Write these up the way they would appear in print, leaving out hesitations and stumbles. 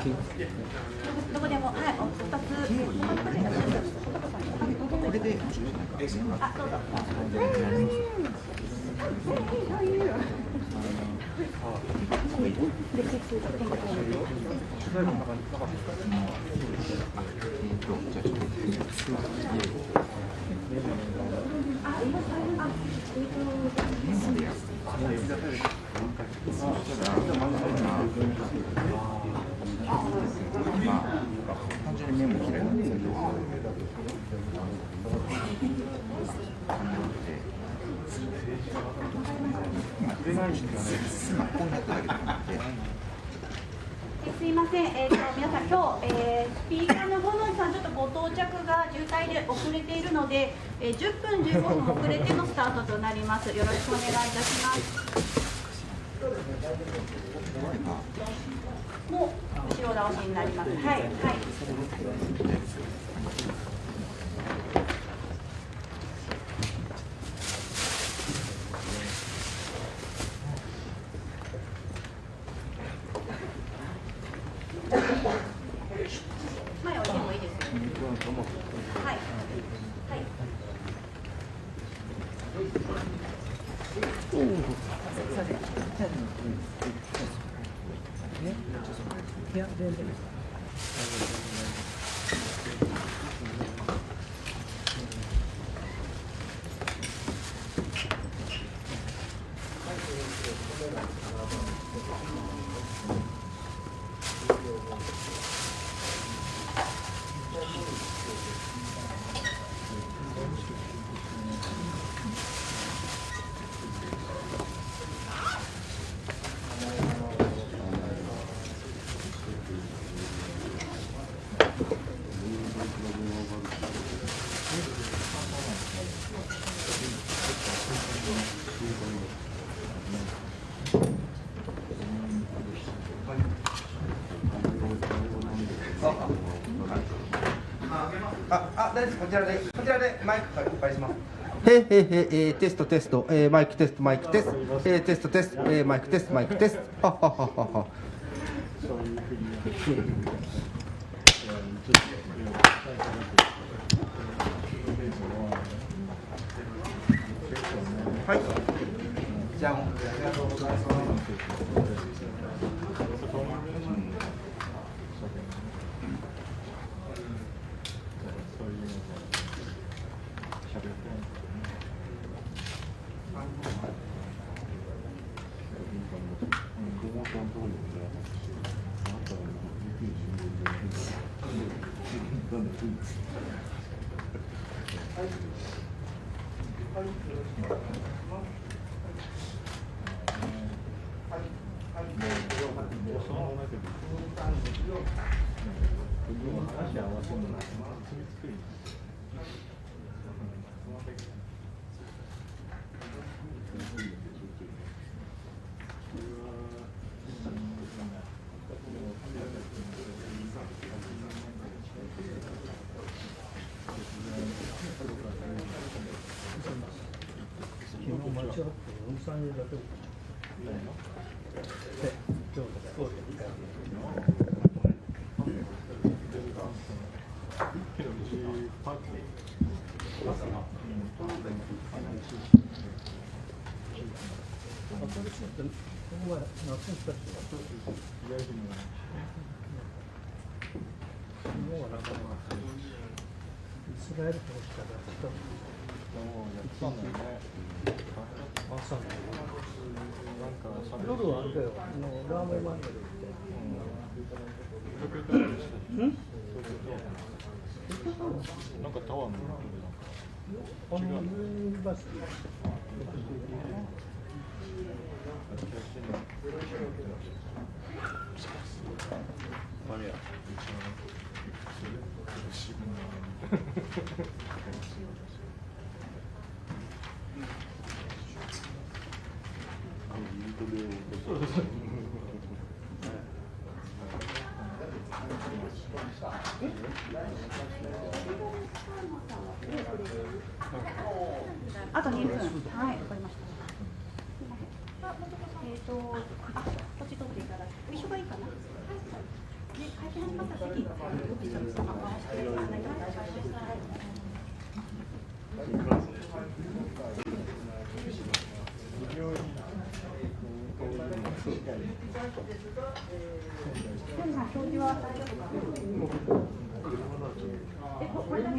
どこでも、はい、お二つ。これで。あ、どうぞ。単純にメモ嫌いなんですけど、すいません、皆さん、今日、スピーカーの五ノ井さん、ちょっとご到着が渋滞で遅れているので、10分、15分遅れてのスタートとなります。よろしくお願いいたします。もう後ろ倒しになります。はい、はい。前置いてもいいですよ。はい。はい。いや、全然。大丈夫、こちらでマイクお借りします。テストテスト、マイクテストマイクテスト、テストテスト、マイクテストマイクテスト、ははははは。はい。じゃあ、ありがとうございます。夜はあれだよ、ラーメンマンでなんかタワーのユニバーシティあれやあと2分。はい、わかりました。こっち取っていただく。一緒がいいかな。見始まったら席、一緒に回してお願いいたします。表示は大丈夫かな。これだけ？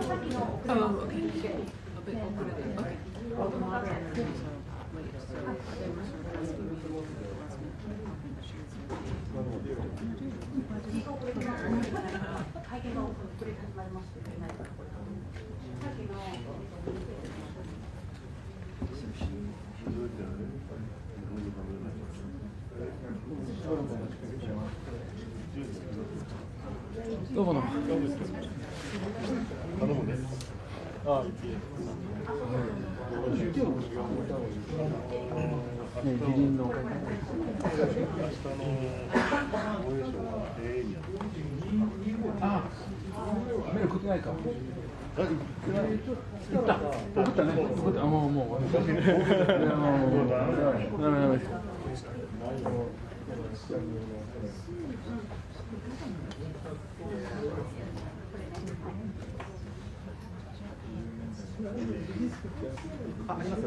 さっきの。会見が遅れて始まりまして、さっきの。どうも。頼むね。あ、いいえ。辞任の。明日の防衛省はあ、メール送ってないか。行った。送ったね。送った。もう。ダメ。ありま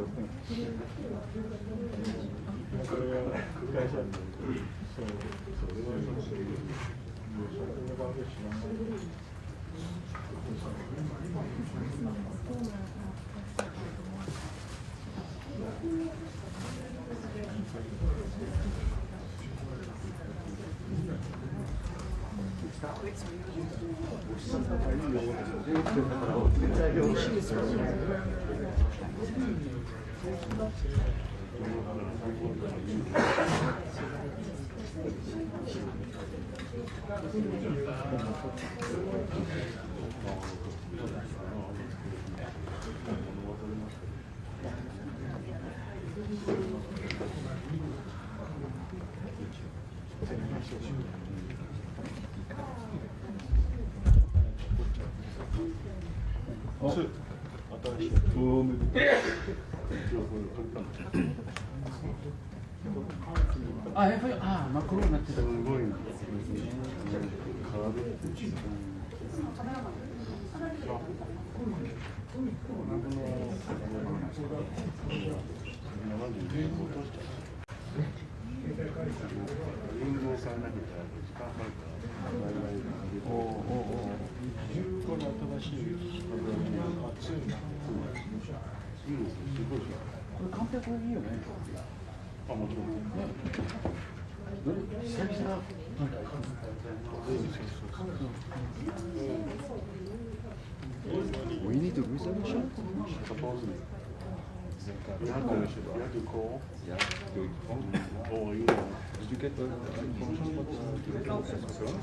すよ。やっぱり真っ黒になってた。すごいな。これ完璧いいよね。あ、もちろん。久々。We need to resolution. Supposedly. You have to call. Yeah. Do it. Oh, you know. Did you get the information about the concern?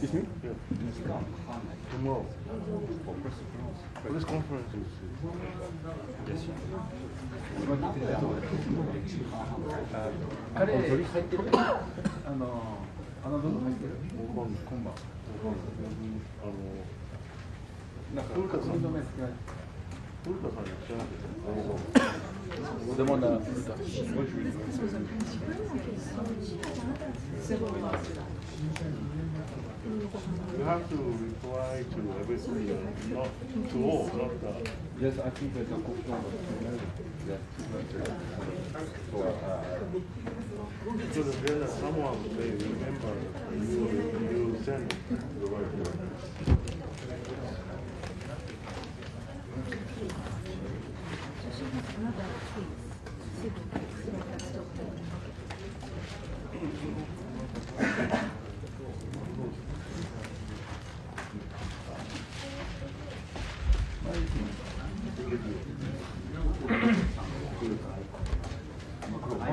Excuse me? Yeah. Tomorrow. Press conference is彼入ってる？あの部分入ってる？今晩。なんか古田さんの名前つけない。古田さんに知らなくて。でもな古田。You have to reply to everything, not to all, not the. Yes, I think there's a question. Because there's someone say, remember, you send the right word.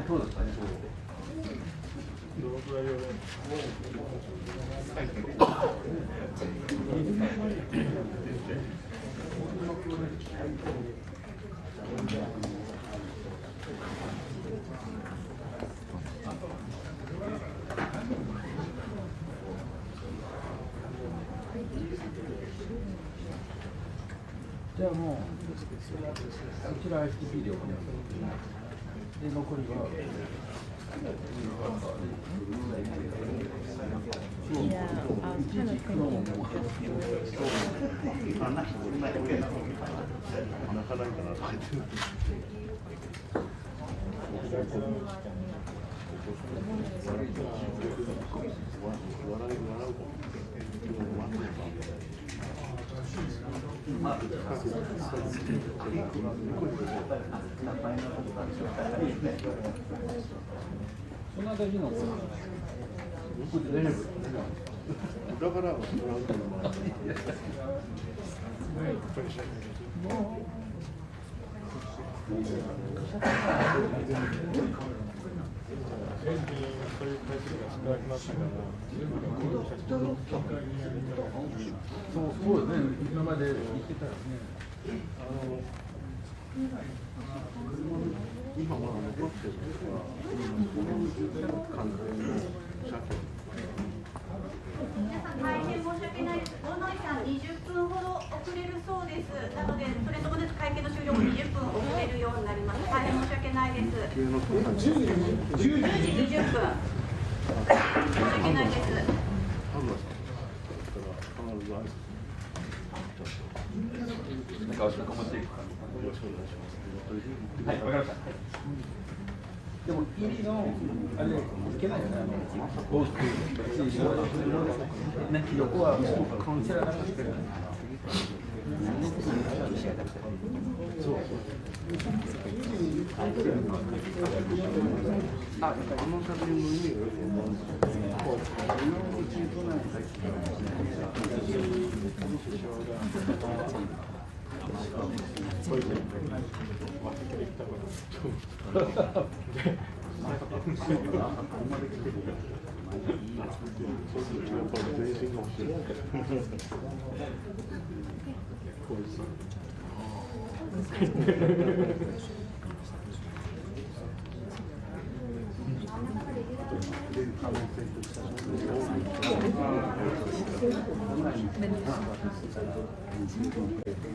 そうですかね。どのくらいをじゃあもう、こちら FTP で行います。で、残りは、そんな大事なのかな。だからそうですね。今まで言ってたらね。今まだ残ってるのは関係の社協。皆さん大変申し訳ないです。五ノ井さん20分ほど遅れるそうです。なのでそれと同じ会見の終了も20分遅れるようになります。大変申し訳ないです。10時20分。申し訳ないです。はい、わかりました。でも、入りの、あれ、いけないよね、ゴーストね、横はもう、カウンセラーなんかしてる。そう。あ、この作品の意味がよくわかんない。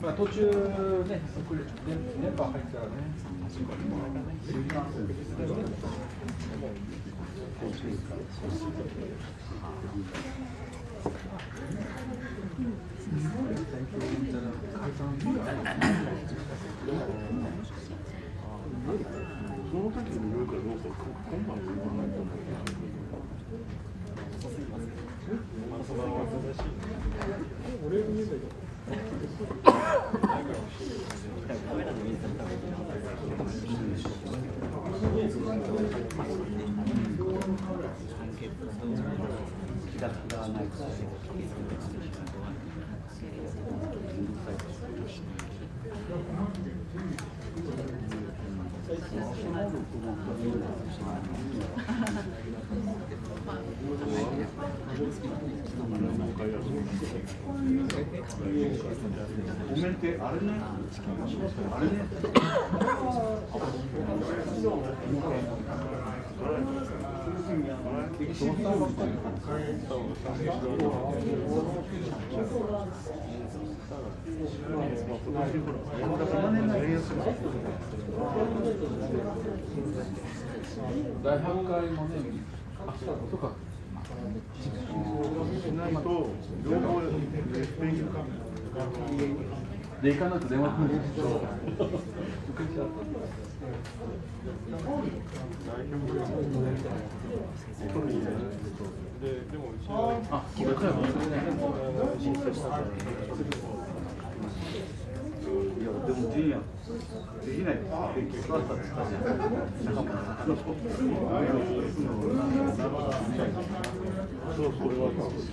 まあ途中ね、電波入ったらね。その時に言うかどうか、今晩は言わないと思う。ごめんってあれね。あれね。第8回もね、あ、そうか。しないと両方で行かないと電話来るんですよ。あ、これからも申請したから。いや、でもジュニアできないです。結局あったって言ったじゃん。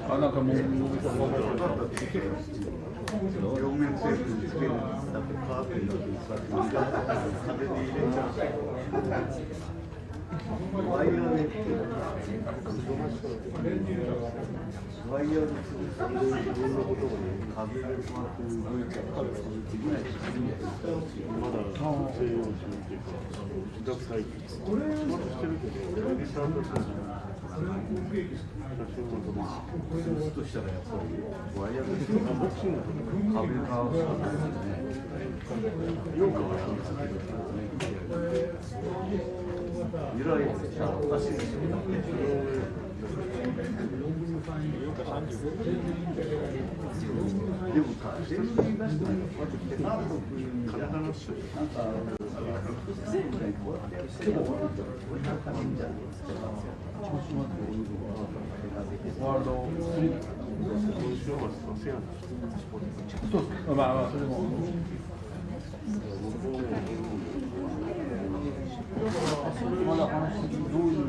あ、なんかもう。両面テープにつけるんだってカーテンだけ使って風で入れちゃう。ワイヤーで自分のことを風で回ってるまだ西洋人っていうか自宅待機仕事してるけどリスタートした写真を撮るそうとしたらやっぱりワイヤーでボクシングとか壁がヨガをやるんですけどゆらゆらしたらおかしいですよね。でも隠してる人に出してないのこうやって来て体の人ワールドそうまあそれもまだ話してどういう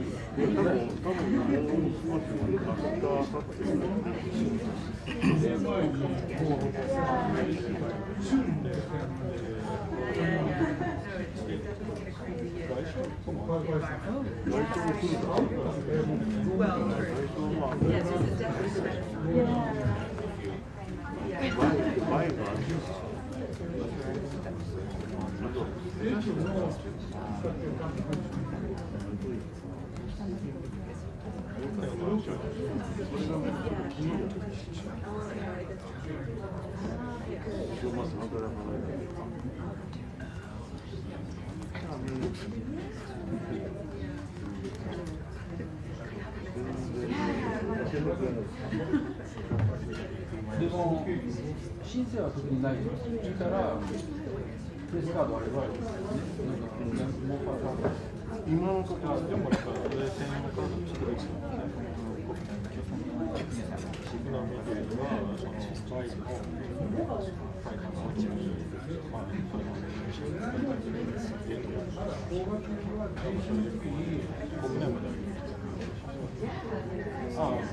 でも申請は特にないです。そしたらプレスカードあれば今のところでも専用カード作る人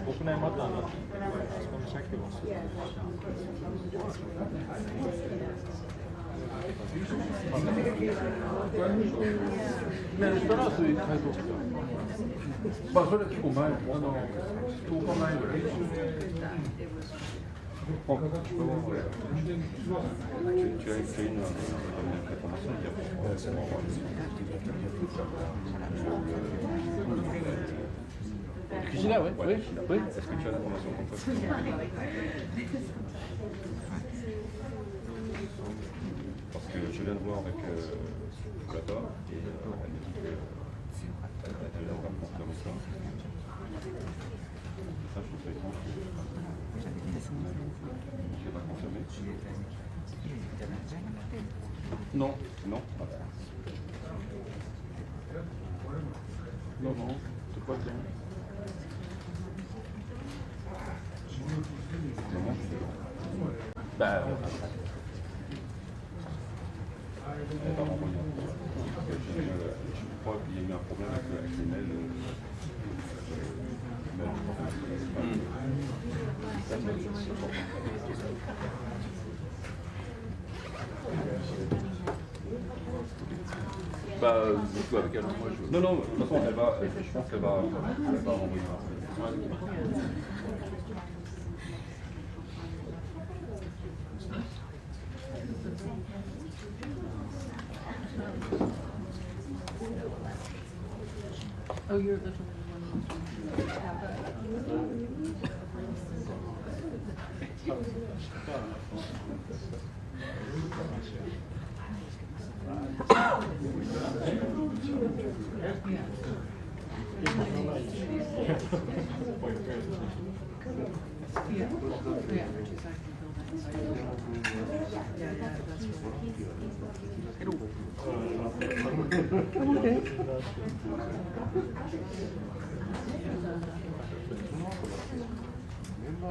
国内またそこの借金をする。メールしたらそういう回答ですよ。まあそれ結構前、10日前ぐらい。Cuisinière, oui. Oui. Oui. Est-ce que tu as l'information comme ça? Parce que je viens de voir avec Plata et elle me dit qu'elle n'a pas confirmé ça. Ça, je trouve ça étrange. Je n'ai pas confirmé. Non. Non. Non, non. C'est pas bien. Bah, elle va renvoyer un peu. Je crois qu'il y a eu un problème avec les mails. Bah, du coup, avec elle, moi je... Non, non, de toute façon, elle va, je pense qu'elle va renvoyer un peu. Oh, you're the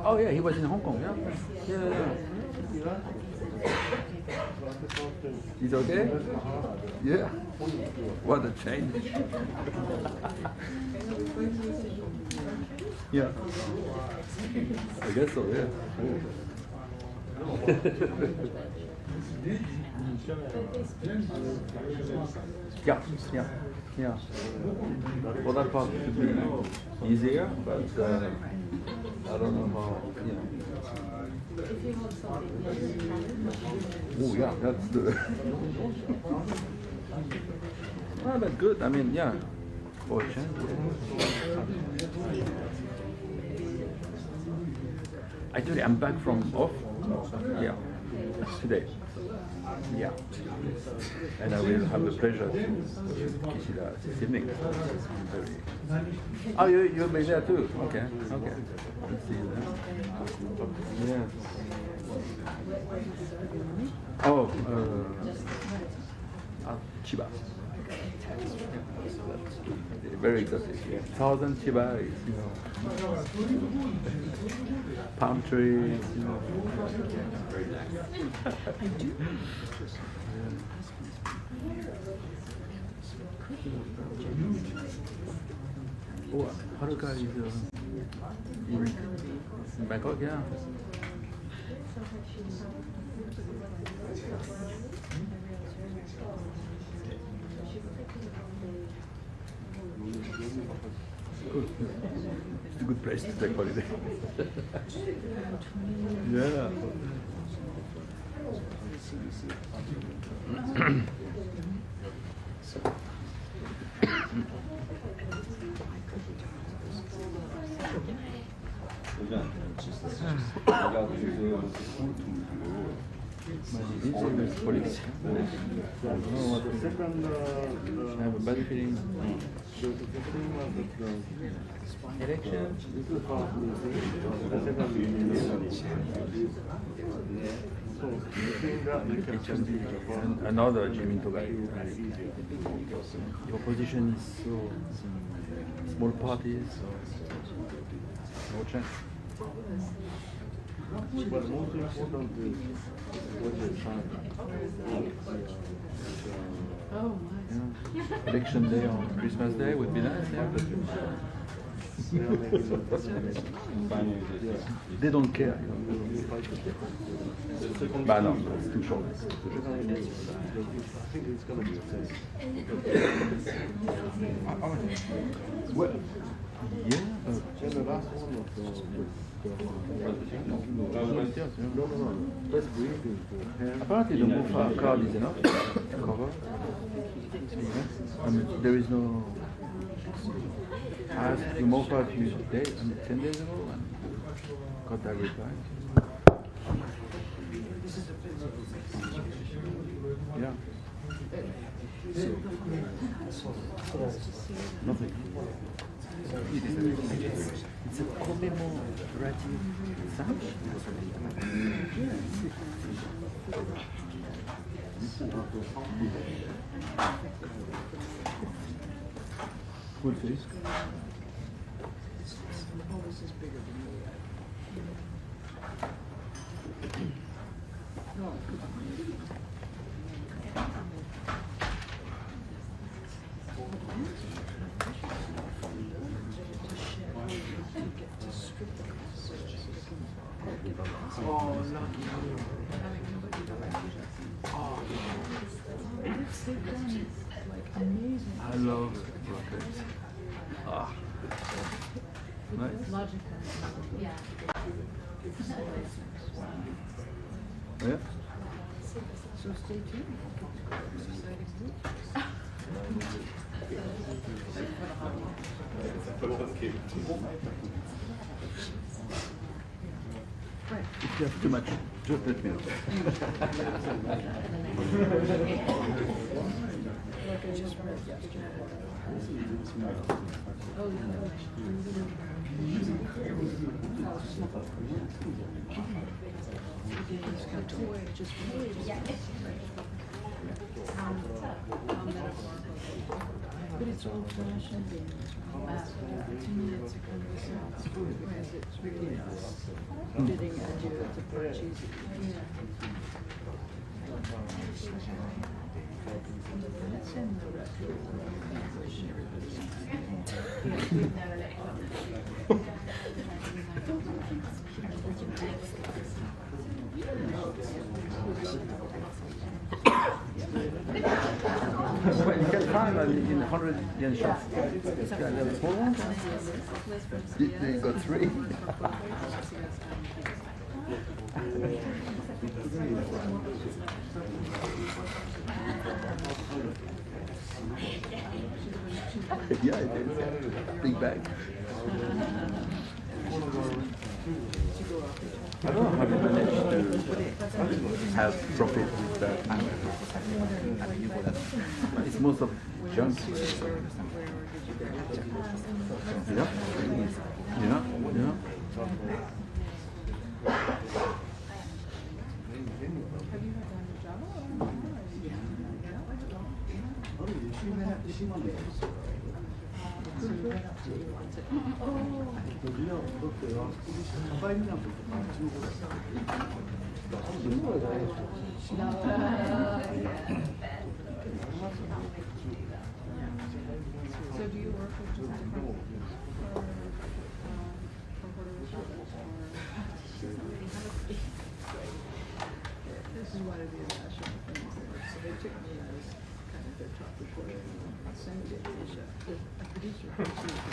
Oh yeah, he was in Hong Kong, yeah? Yeah. He's okay? Yeah. What a change. Yeah. I guess so, yeah. Yeah. For that part it should be easier, but I don't know how. Oh yeah, that's the. Well, but good. I mean, yeah. For a change. Actually, I'm back from off. Yeah, today. Yeah, and I will have the pleasure to Kishida this evening. Oh, you'll be there too. Okay. Let's see you there. Yeah. Oh, Chiba. Very exotic. 1,000 Chiba is, palm trees, Oh, Haruka is in Bangkok, yeah. Good. It's a good place to take holiday. Yeah. Police. I have a bad feeling. Election. Another Jiminto guy. Your position is so small parties, so no chance. But most important is what they sign. Election day on Christmas Day would be nice, yeah, but they don't care. But no, it's too short. I think it's going to be the same. Well, yeah. Then the last one was no. Let's read it. Apparently the Mofa card is enough to cover. I mean, there is no. I asked the Mofa a few days, 10 days ago, and got that reply. Yeah. Nothing. It's a commemorative sign. Good face. I love rockets. Ah, nice. Yeah. So stay tuned. If you have too much, just let me know. But it's old fashioned and 2 minutes of conversation, whereas it's really bidding adieu to purchase. That's in the record. Well, you can find time in 100 yen shops. They got 3. Yeah, it is. Big bag. I don't know how you managed to have profit with that. It's most of junk. Yeah. So do you work with Japan? This is one of the international things. So they took me as kind of their top reporter and sent it to a producer who was English.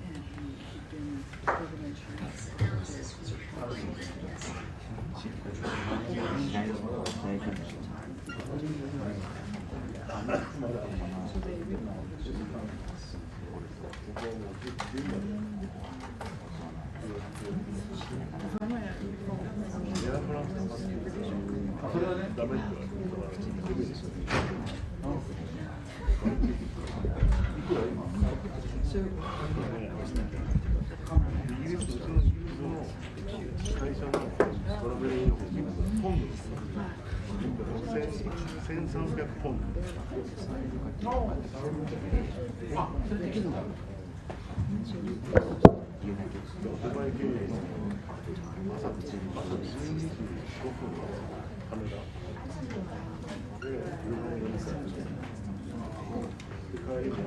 And he'd been organizing so they realized会社のトラベリングポンドですね。1300ポンド。ドバイ経由の朝12時5分のカメラで、帰りで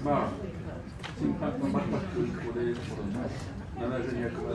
まあ、新刊のまたこれ、7200万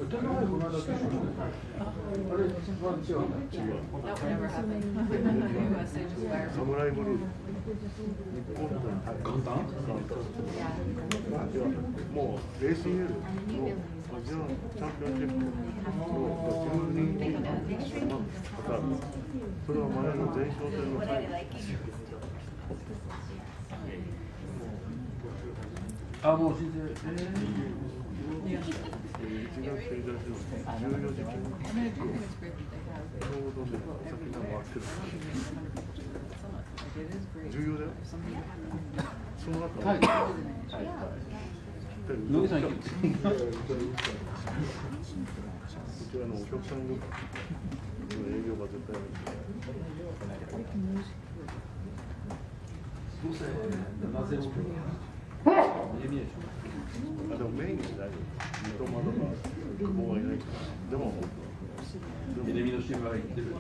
サムライブルー。簡単？もう ACL のアジアンチャンピオンシップの10人の方、それは前の前哨戦の最後。あ、もう申請。1月1日の14時。ちょうどね、先が回ってる。重要だよ。その後。はい。野木さん、こちらのお客さんの営業が絶対ある。でもメインじゃないよ。三笘とか久保はいないから。でも南のシーンは言ってるよ。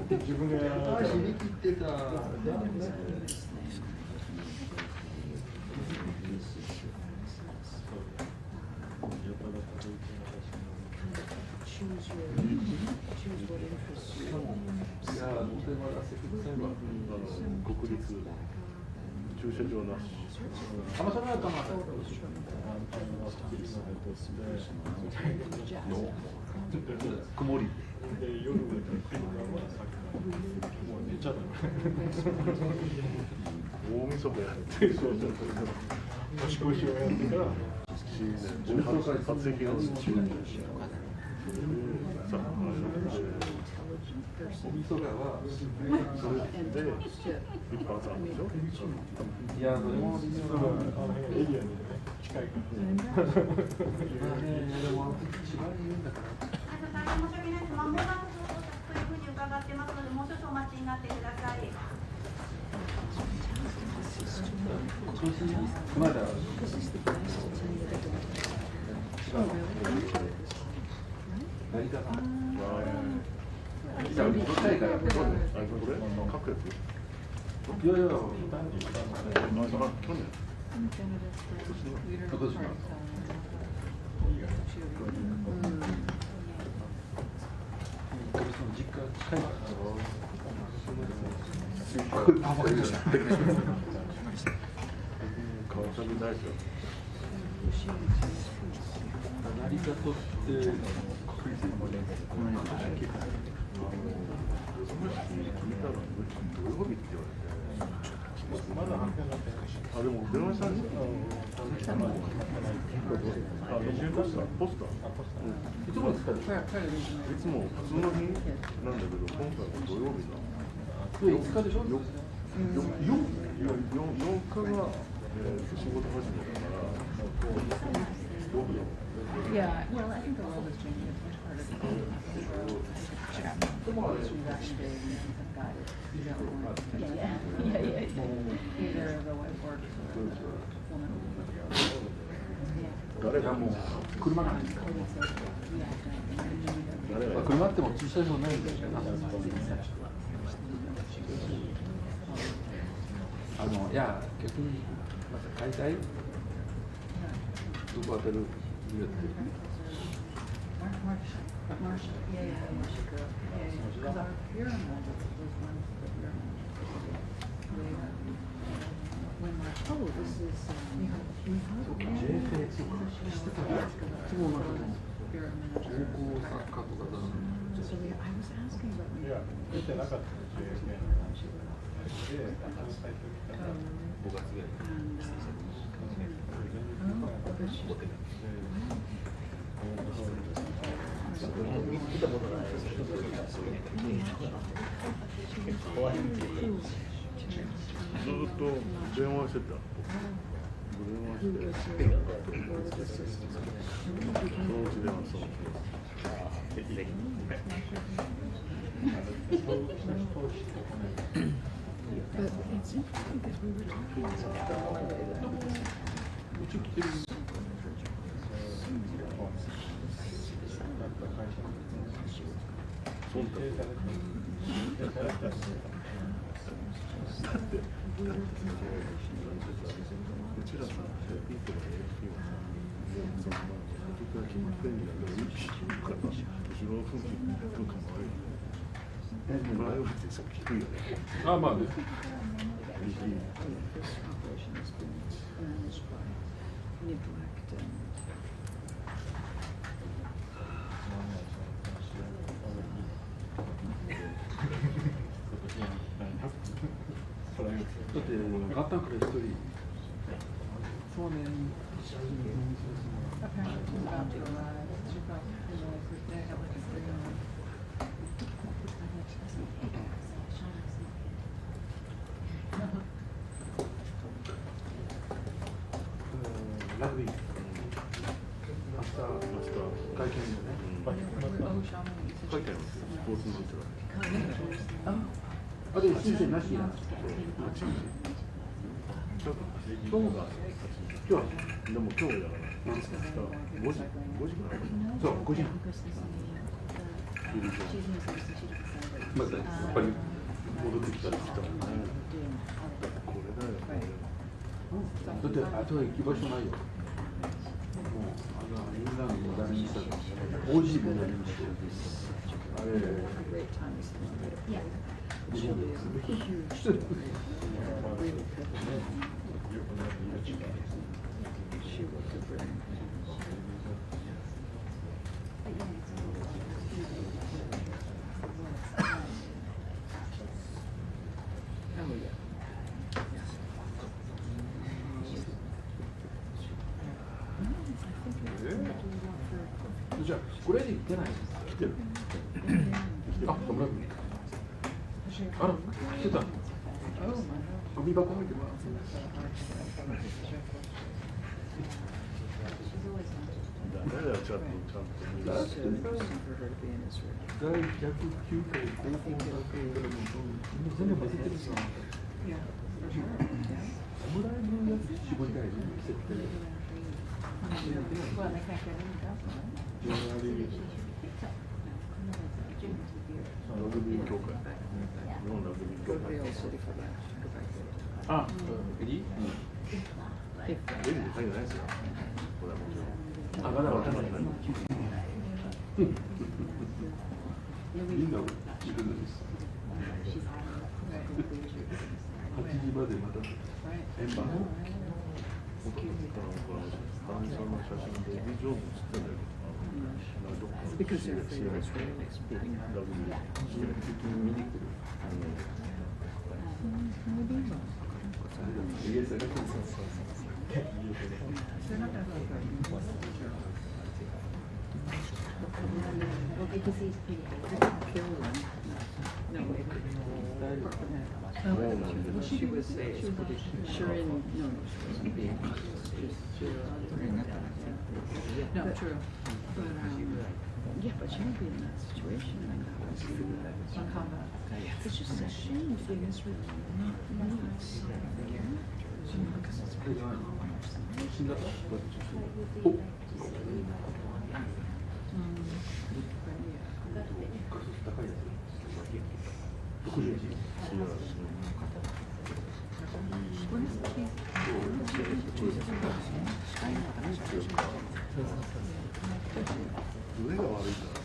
自分が知り切ってた。国立駐車場なし。曇り。夜もう寝ちゃった。大晦日やって、年越しをやってから、初席の中さあ、大晦日はそれで一般参でしょ。いや、それも微妙なエリアに近いから。でも一番言うんだから。大変申し訳ないです。間もなくというふうに伺ってますので、もう少々お待ちになってください。まだ。あ、でも電話したんですよ。ポスター。いつも使う。いつも普通の日なんだけど、今回は土曜日な。5日でしょ。4日が仕事始めだから。Yeah, well, I think the world is changing. It's much harder to got it. You don't want yeah. Either the wife works or woman. 誰がもう車がない。車っても駐車場ないんだよね。いや、逆にまた買いたい。どこ当てる？Marcia, yeah, Marcia girl. Yeah, because our pyramid was one of the pyramids. When Marcia, oh, this is So I was asking about me. Yeah,ずっと電話してた。電話して。そのうち電話そう。But it's interesting because we were talking aboutあまあね。だってガタンから一人そうね。ラグビー明日会見でね。書いてありますよ。スポーツの人は。あでも申請なしな。今日はでも今日だから5時ぐらいそう5時またやっぱり戻ってきたりしたもんね。だってこれだよだってあとは行き場所ないよ。もうみんなの無駄にしたら OG 無駄にしてあれじゃあこれで行ってない来てるあ、野村君あら、来てたゴミ箱見てもらうダメだよ、ちゃんとだって第109回高校だけからも全部混ぜてるじゃん侍のやつ絞りたいね設定ラグビー協会日本ラグビー協会あ、エリー？エリーで書いてないですよこれはもちろんあ、まだわかんないみんな自分のです8時までまた円盤Because they're afraid of Israelis beating them. She was sure in no, true. But, yeah, but she would be in that situation. It's just a shame if Israel needs because it's pretty上が悪いから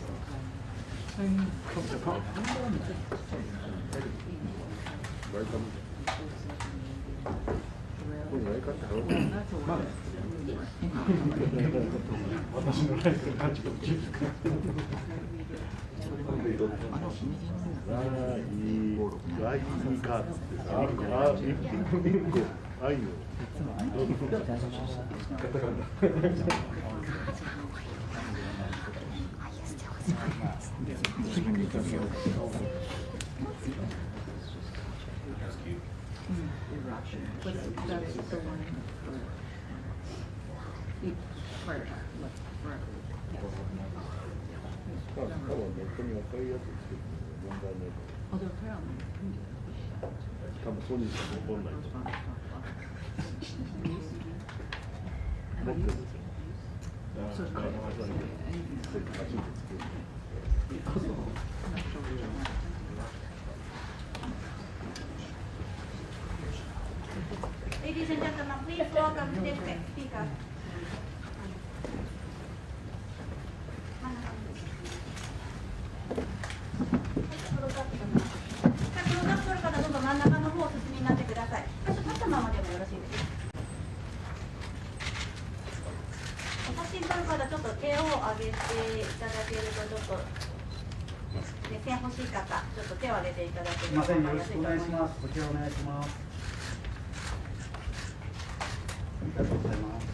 私のライフの価値が大きくライフカーツってさ、1個愛のAlthough apparently 多分ソニーしか残んないと思う。持ってるんですよ。Ladies and gentlemen, please welcome today's speaker. クローズアップ取る方、どうぞ真ん中の方をお進みになってください。立ったままでもよろしいですか。お写真撮る方、ちょっと手を挙げていただけると、ちょっと目線欲しい方、ちょっと手を挙げていただけると分かりやすいと思います。こちらお願いします。ありがとうございます。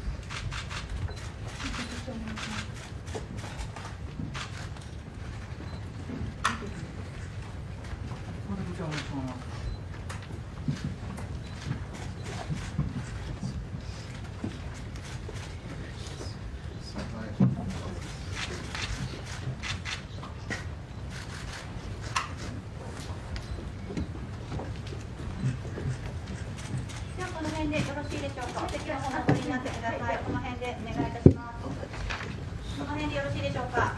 ではこの辺でよろしいでしょうか。お席の方お取りになってください。この辺でお願いいたします。この辺でよろしいでしょうか。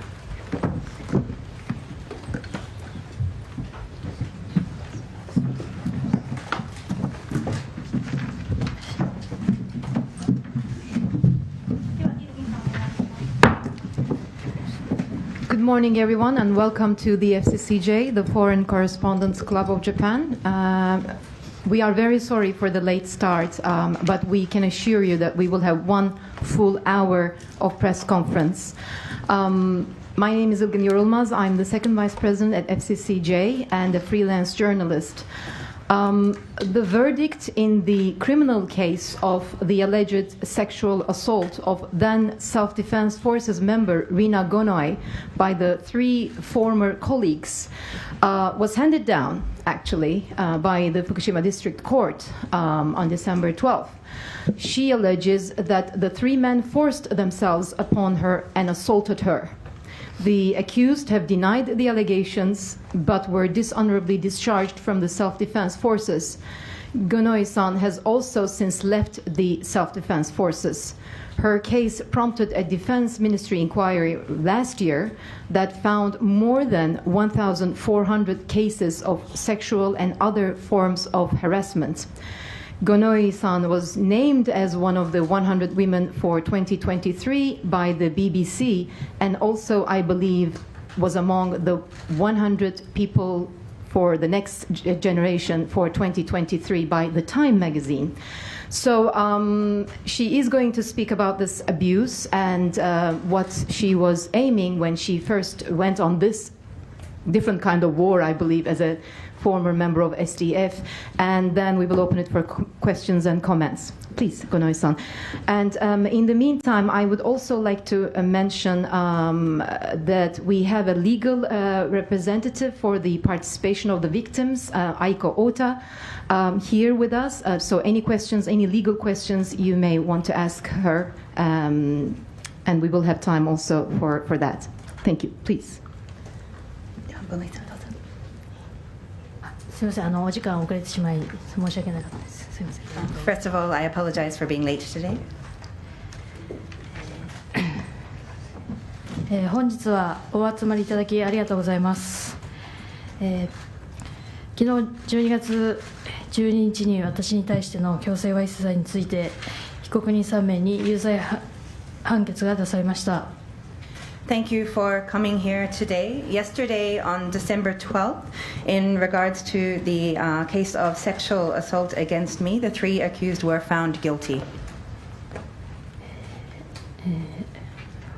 Good morning, everyone, and welcome to the FCCJ, the Foreign Correspondents Club of Japan. We are very sorry for the late start, but we can assure you that we will have 1 full hour of press conference. My name is Ilgin Yorulmaz. I'm the second vice president at FCCJ and a freelance journalist. The verdict in the criminal case of the alleged sexual assault of then Self-Defense Forces member Rina Gonoi by the 3 former colleagues was handed down, actually, by the Fukushima District Court on December 12th. She alleges that the 3 men forced themselves upon her and assaulted her. The accused have denied the allegations, but were dishonorably discharged from the self-defense forces. Gonoi-san has also since left the self-defense forces. Her case prompted a defense ministry inquiry last year that found more than 1,400 cases of sexual and other forms of harassment. Gonoi-san was named as one of the 100 women for 2023 by the BBC, and also, I believe, was among the 100 people for the next generation for 2023 by the Time magazine. So she is going to speak about this abuse and what she was aiming when she first went on this different kind of war, I believe, as a former member of SDF, and then we will open it for questions and comments. Please, Gonoi-san. And in the meantime, I would also like to mention that we have a legal representative for the participation of the victims, Aiko Ota, here with us. So any questions, any legal questions you may want to ask her, and we will have time also for that. Thank you. Please. すみません、お時間遅れてしまい申し訳なかったです。すみません。First of all, I apologize for being late today. 本日はお集まりいただきありがとうございます。昨日12月12日に私に対しての強制わいせつ罪について被告人3名に有罪判決が出されました。Thank you for coming here today. Yesterday, on December 12th, in regards to the case of sexual assault against me, the 3 accused were found guilty.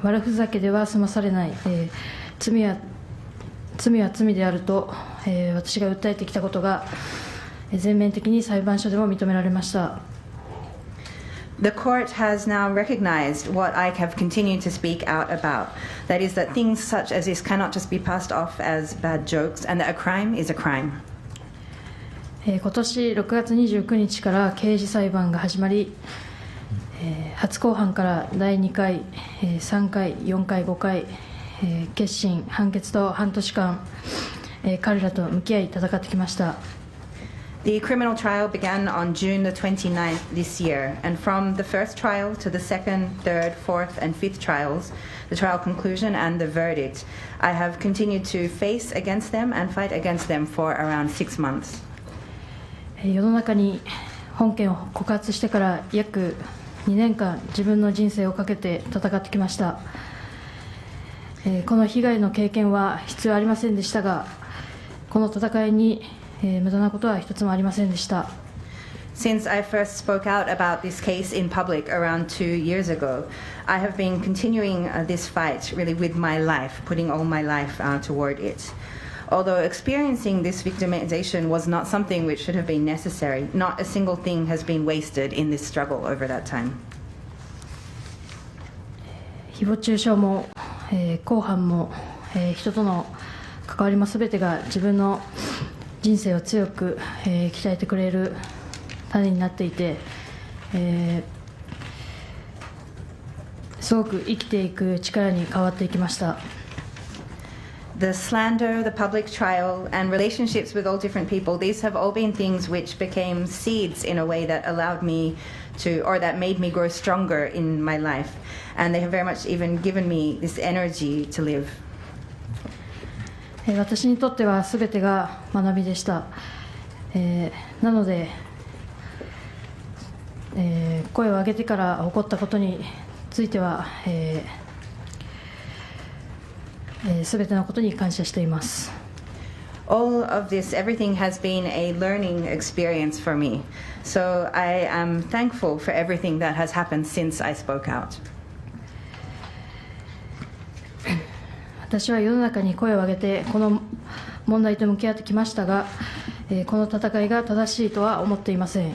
悪ふざけでは済まされない、罪は罪であると、私が訴えてきたことが全面的に裁判所でも認められました。The court has now recognized what I have continued to speak out about. That is that things such as this cannot just be passed off as bad jokes, and that a crime is a crime. 今年6月29日から刑事裁判が始まり、初公判から第2回、3回、4回、5回、結審、判決と半年間、彼らと向き合い戦ってきました。The criminal trial began on June the 29th this year, and from the first trial to the second, third, fourth, and fifth trials, the trial conclusion and the verdict, I have continued to face against them and fight against them for around 6 months. 世の中に本件を告発してから約2年間自分の人生をかけて戦ってきました。この被害の経験は必要ありませんでしたが、この戦いに無駄なことは一つもありませんでした。Since I first spoke out about this case in public around 2 years ago, I have been continuing this fight really with my life, putting all my life toward it. Although experiencing this victimization was not something which should have been necessary, not a single thing has been wasted in this struggle over that time. 誹謗中傷も、公判も、人との関わりもすべてが自分の人生を強く、鍛えてくれる種になっていて、すごく生きていく力に変わっていきました。The slander, the public trial, and relationships with all different people, these have all been things which became seeds in a way that allowed me to, or that made me grow stronger in my life. And they have very much even given me this energy to live. 私にとってはすべてが学びでした。なので、声を上げてから起こったことについては、すべてのことに感謝しています。All of this, everything has been a learning experience for me. So I am thankful for everything that has happened since I spoke out. 私は世の中に声を上げてこの問題と向き合ってきましたが、この戦いが正しいとは思っていません。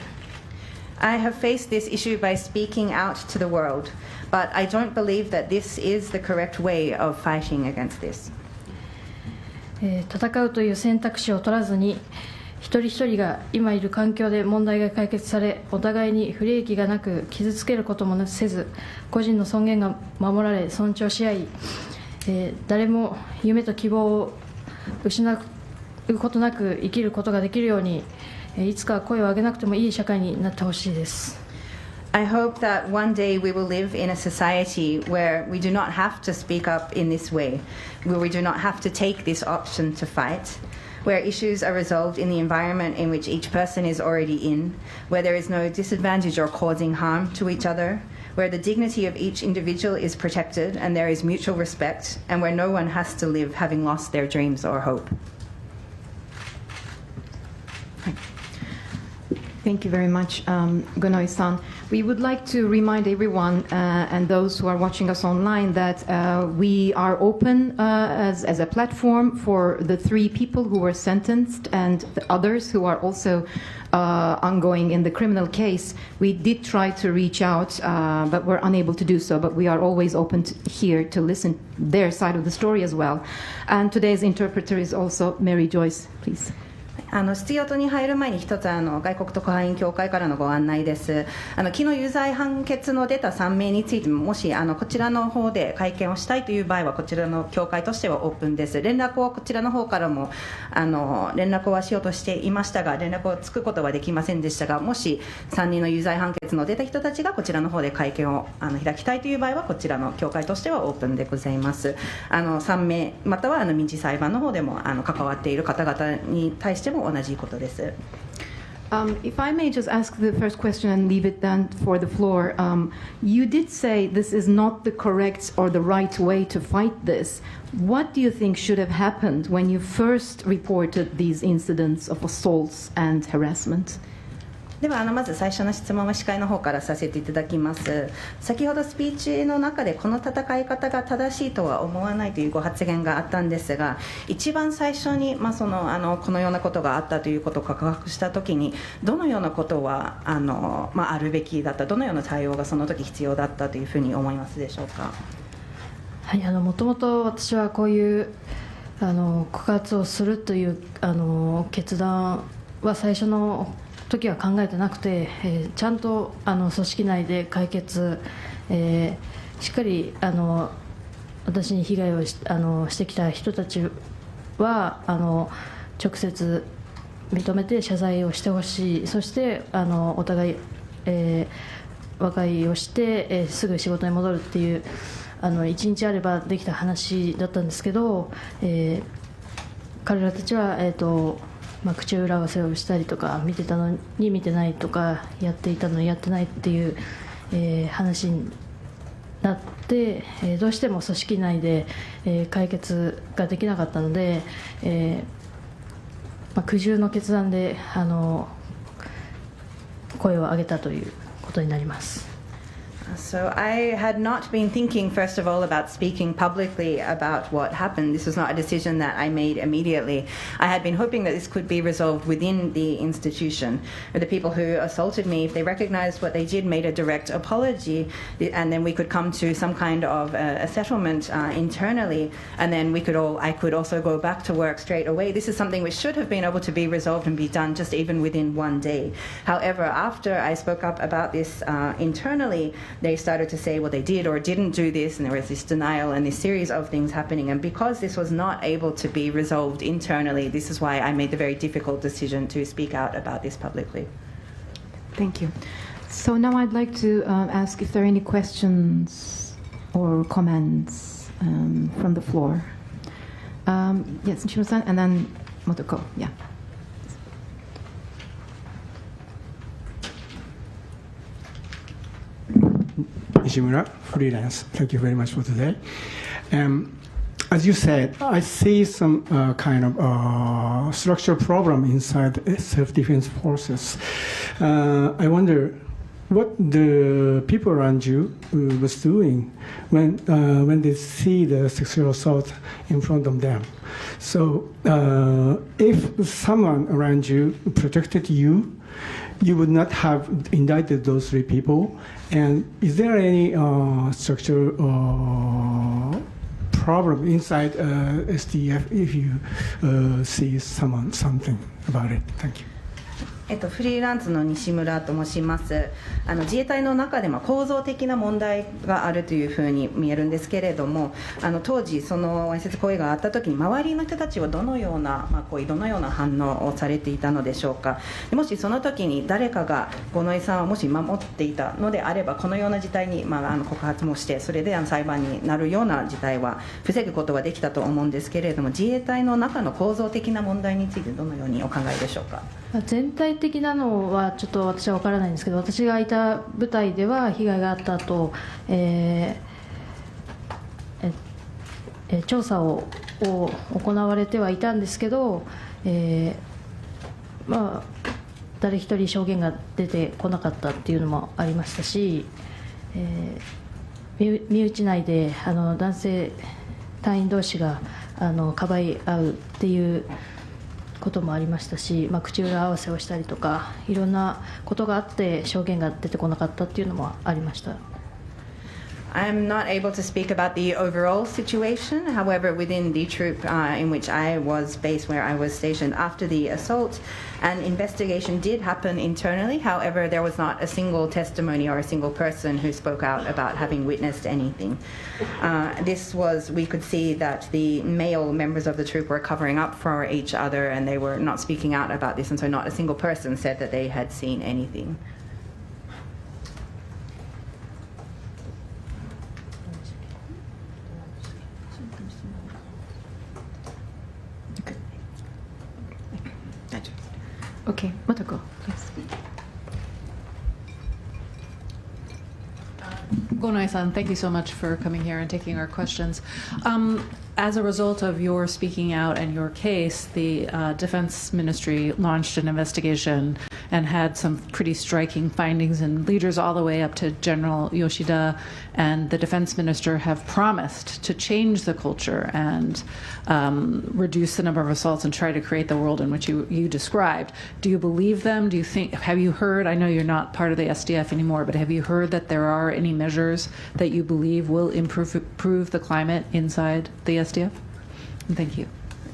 I have faced this issue by speaking out to the world, but I don't believe that this is the correct way of fighting against this. 戦うという選択肢を取らずに、一人一人が今いる環境で問題が解決され、お互いに不利益がなく傷つけることもせず、個人の尊厳が守られ尊重し合い、誰も夢と希望を失うことなく生きることができるように、いつか声を上げなくてもいい社会になってほしいです。I hope that one day we will live in a society where we do not have to speak up in this way, where we do not have to take this option to fight, where issues are resolved in the environment in which each person is already in, where there is no disadvantage or causing harm to each other, where the dignity of each individual is protected and there is mutual respect, and where no one has to live having lost their dreams or hope. Thank you very much, Gonoi-san. We would like to remind everyone and those who are watching us online that we are open as a platform for the 3 people who were sentenced and the others who are also ongoing in the criminal case. We did try to reach out, but we're unable to do so. But we are always open here to listen their side of the story as well. And today's interpreter is also Mary Joyce, please. 質疑応答に入る前に一つ外国特派員協会からのご案内です。昨日有罪判決の出た3名についても、もしこちらの方で会見をしたいという場合はこちらの協会としてはオープンです。連絡をこちらの方からも連絡はしようとしていましたが、連絡をつくことはできませんでしたが、もし3人の有罪判決の出た人たちがこちらの方で会見を開きたいという場合はこちらの協会としてはオープンでございます。3名または民事裁判の方でも関わっている方々に対しても同じことです。If I may just ask the first question and leave it then for the floor. You did say this is not the correct or the right way to fight this. What do you think should have happened when you first reported these incidents of assaults and harassment? ではまず最初の質問は司会の方からさせていただきます。先ほどスピーチの中でこの戦い方が正しいとは思わないというご発言があったんですが、一番最初に、このようなことがあったということを告白したときにどのようなことはあるべきだった、どのような対応がその時必要だったというふうに思いますでしょうか。はい、もともと私はこういう告発をするという決断は最初の時は考えてなくて、ちゃんと組織内で解決、しっかり私に被害をしてきた人たちは直接認めて謝罪をしてほしい、そしてお互い、和解をして、すぐ仕事に戻るっていう1日あればできた話だったんですけど、彼らたちは、口裏合わせをしたりとか、見てたのに見てないとか、やっていたのにやってないっていう、話になって、どうしても組織内で、解決ができなかったので、苦渋の決断で声を上げたということになります。So I had not been thinking, first of all, about speaking publicly about what happened. This was not a decision that I made immediately. I had been hoping that this could be resolved within the institution. The people who assaulted me, if they recognized what they did, made a direct apology, and then we could come to some kind of a settlement internally, and then I could also go back to work straight away. This is something which should have been able to be resolved and be done just even within one day. However, after I spoke up about this internally, they started to say, well, they did or didn't do this, and there was this denial and this series of things happening. And because this was not able to be resolved internally, this is why I made the very difficult decision to speak out about this publicly. Thank you. So now I'd like to ask if there are any questions or comments from the floor. Yes, Nishimura-san, and then Motoko. Yeah. Nishimura, freelance. Thank you very much for today. As you said, I see some kind of structural problem inside self-defense forces. I wonder what the people around you was doing when they see the sexual assault in front of them. So if someone around you protected you, you would not have indicted those three people. And is there any structural problem inside SDF if you see something about it? Thank you. フリーランスの西村と申します。自衛隊の中で構造的な問題があるというふうに見えるんですけれども、当時そのわいせつ行為があった時に周りの人たちはどのような行為、どのような反応をされていたのでしょうか。もしその時に誰かが五ノ井さんをもし守っていたのであれば、このような事態に告発もして、それで裁判になるような事態は防ぐことはできたと思うんですけれども、自衛隊の中の構造的な問題についてどのようにお考えでしょうか。全体的なのはちょっと私は分からないんですけど、私がいた部隊では被害があった後、調査を行われてはいたんですけど、誰一人証言が出てこなかったっていうのもありましたし、身内内で男性隊員同士がかばい合うっていうこともありましたし、口裏合わせをしたりとか、いろんなことがあって証言が出てこなかったっていうのもありました。I'm not able to speak about the overall situation. However, within the troop in which I was based, where I was stationed after the assault, an investigation did happen internally. However, there was not a single testimony or a single person who spoke out about having witnessed anything. We could see that the male members of the troop were covering up for each other, and they were not speaking out about this, and so not a single person said that they had seen anything. Okay, Motoko, please. Gonoi-san, thank you so much for coming here and taking our questions. As a result of your speaking out and your case, the Defense Ministry launched an investigation and had some pretty striking findings, and leaders all the way up to General Yoshida and the Defense Minister have promised to change the culture and reduce the number of assaults and try to create the world in which you described. Do you believe them? Have you heard, I know you're not part of the SDF anymore, but have you heard that there are any measures that you believe will improve the climate inside the SDF? Thank you.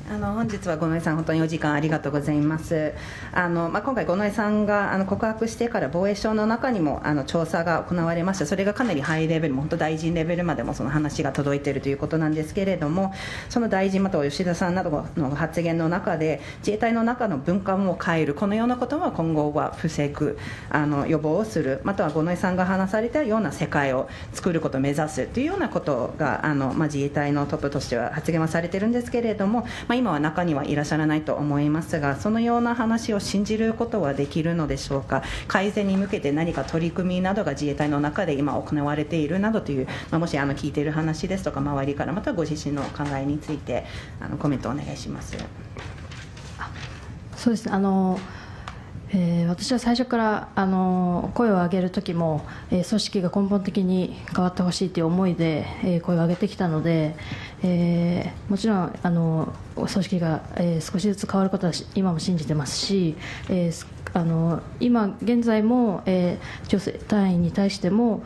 本日は五ノ井さん、本当にお時間ありがとうございます。今回、五ノ井さんが告白してから防衛省の中にも調査が行われました。それがかなりハイレベル、本当大臣レベルまでもその話が届いているということなんですけれども、その大臣または吉田さんなどの発言の中で、自衛隊の中の文化も変える、このようなことは今後は防ぐ、予防をする、または五ノ井さんが話されたような世界を作ることを目指すというようなことが自衛隊のトップとしては発言はされているんですけれども、今は中にはいらっしゃらないと思いますが、そのような話を信じることはできるのでしょうか。改善に向けて何か取り組みなどが自衛隊の中で今行われているなどという、もし聞いている話ですとか、周りからまたご自身の考えについてコメントをお願いします。そうですね、私は最初から声を上げる時も、組織が根本的に変わってほしいという思いで、声を上げてきたので、もちろん組織が、少しずつ変わることは今も信じてますし、今現在も、女性隊員に対しても、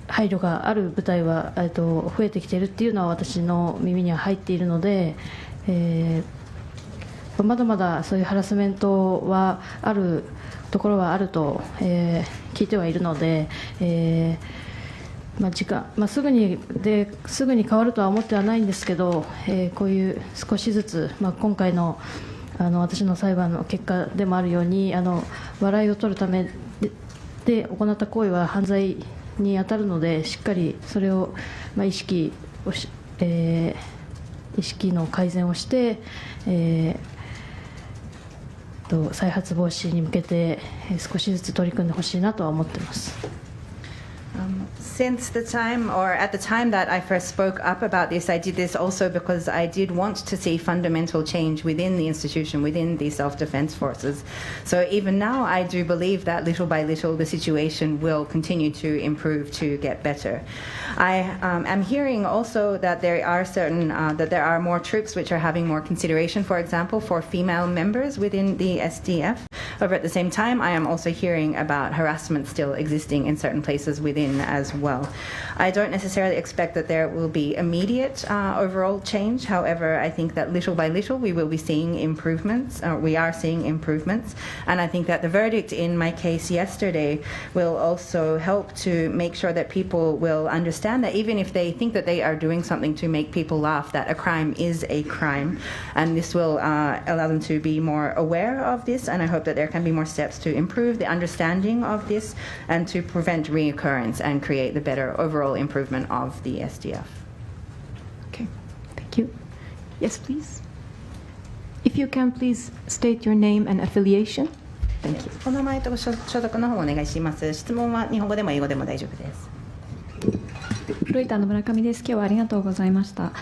配慮がある部隊は増えてきているっていうのは私の耳には入っているので、まだまだそういうハラスメントはあるところはあると、聞いてはいるので、すぐに変わるとは思ってはないんですけど、こういう少しずつ、今回の私の裁判の結果でもあるように、笑いを取るためで行った行為は犯罪に当たるので、しっかりそれを、意識の改善をして、再発防止に向けて少しずつ取り組んでほしいなとは思っています。Since the time, or at the time that I first spoke up about this, I did this also because I did want to see fundamental change within the institution, within the self-defense forces. So even now, I do believe that little by little, the situation will continue to improve, to get better. I am hearing also that there are more troops which are having more consideration, for example, for female members within the SDF. However, at the same time, I am also hearing about harassment still existing in certain places within as well. I don't necessarily expect that there will be immediate overall change. However, I think that little by little we will be seeing improvements. We are seeing improvements. And I think that the verdict in my case yesterday will also help to make sure that people will understand that even if they think that they are doing something to make people laugh, that a crime is a crime. And this will allow them to be more aware of this. And I hope that there can be more steps to improve the understanding of this and to prevent reoccurrence and create the better overall improvement of the SDF. Okay, thank you. Yes, please. If you can, please state your name and affiliation. Thank you. お名前と所属の方をお願いします。質問は日本語でも英語でも大丈夫です。フロイターの村上です。今日はありがとうございました。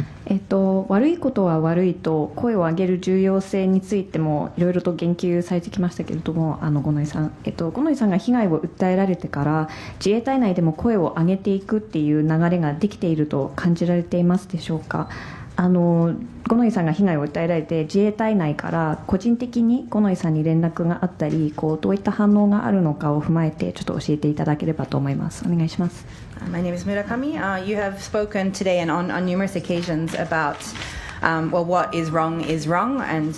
悪いことは悪いと声を上げる重要性についてもいろいろと言及されてきましたけれども、五ノ井さん、五ノ井さんが被害を訴えられてから自衛隊内でも声を上げていくっていう流れができていると感じられていますでしょうか。五ノ井さんが被害を訴えられて自衛隊内から個人的に五ノ井さんに連絡があったり、どういった反応があるのかを踏まえてちょっと教えていただければと思います。お願いします。My name is Murakami. You have spoken today and on numerous occasions about what is wrong, and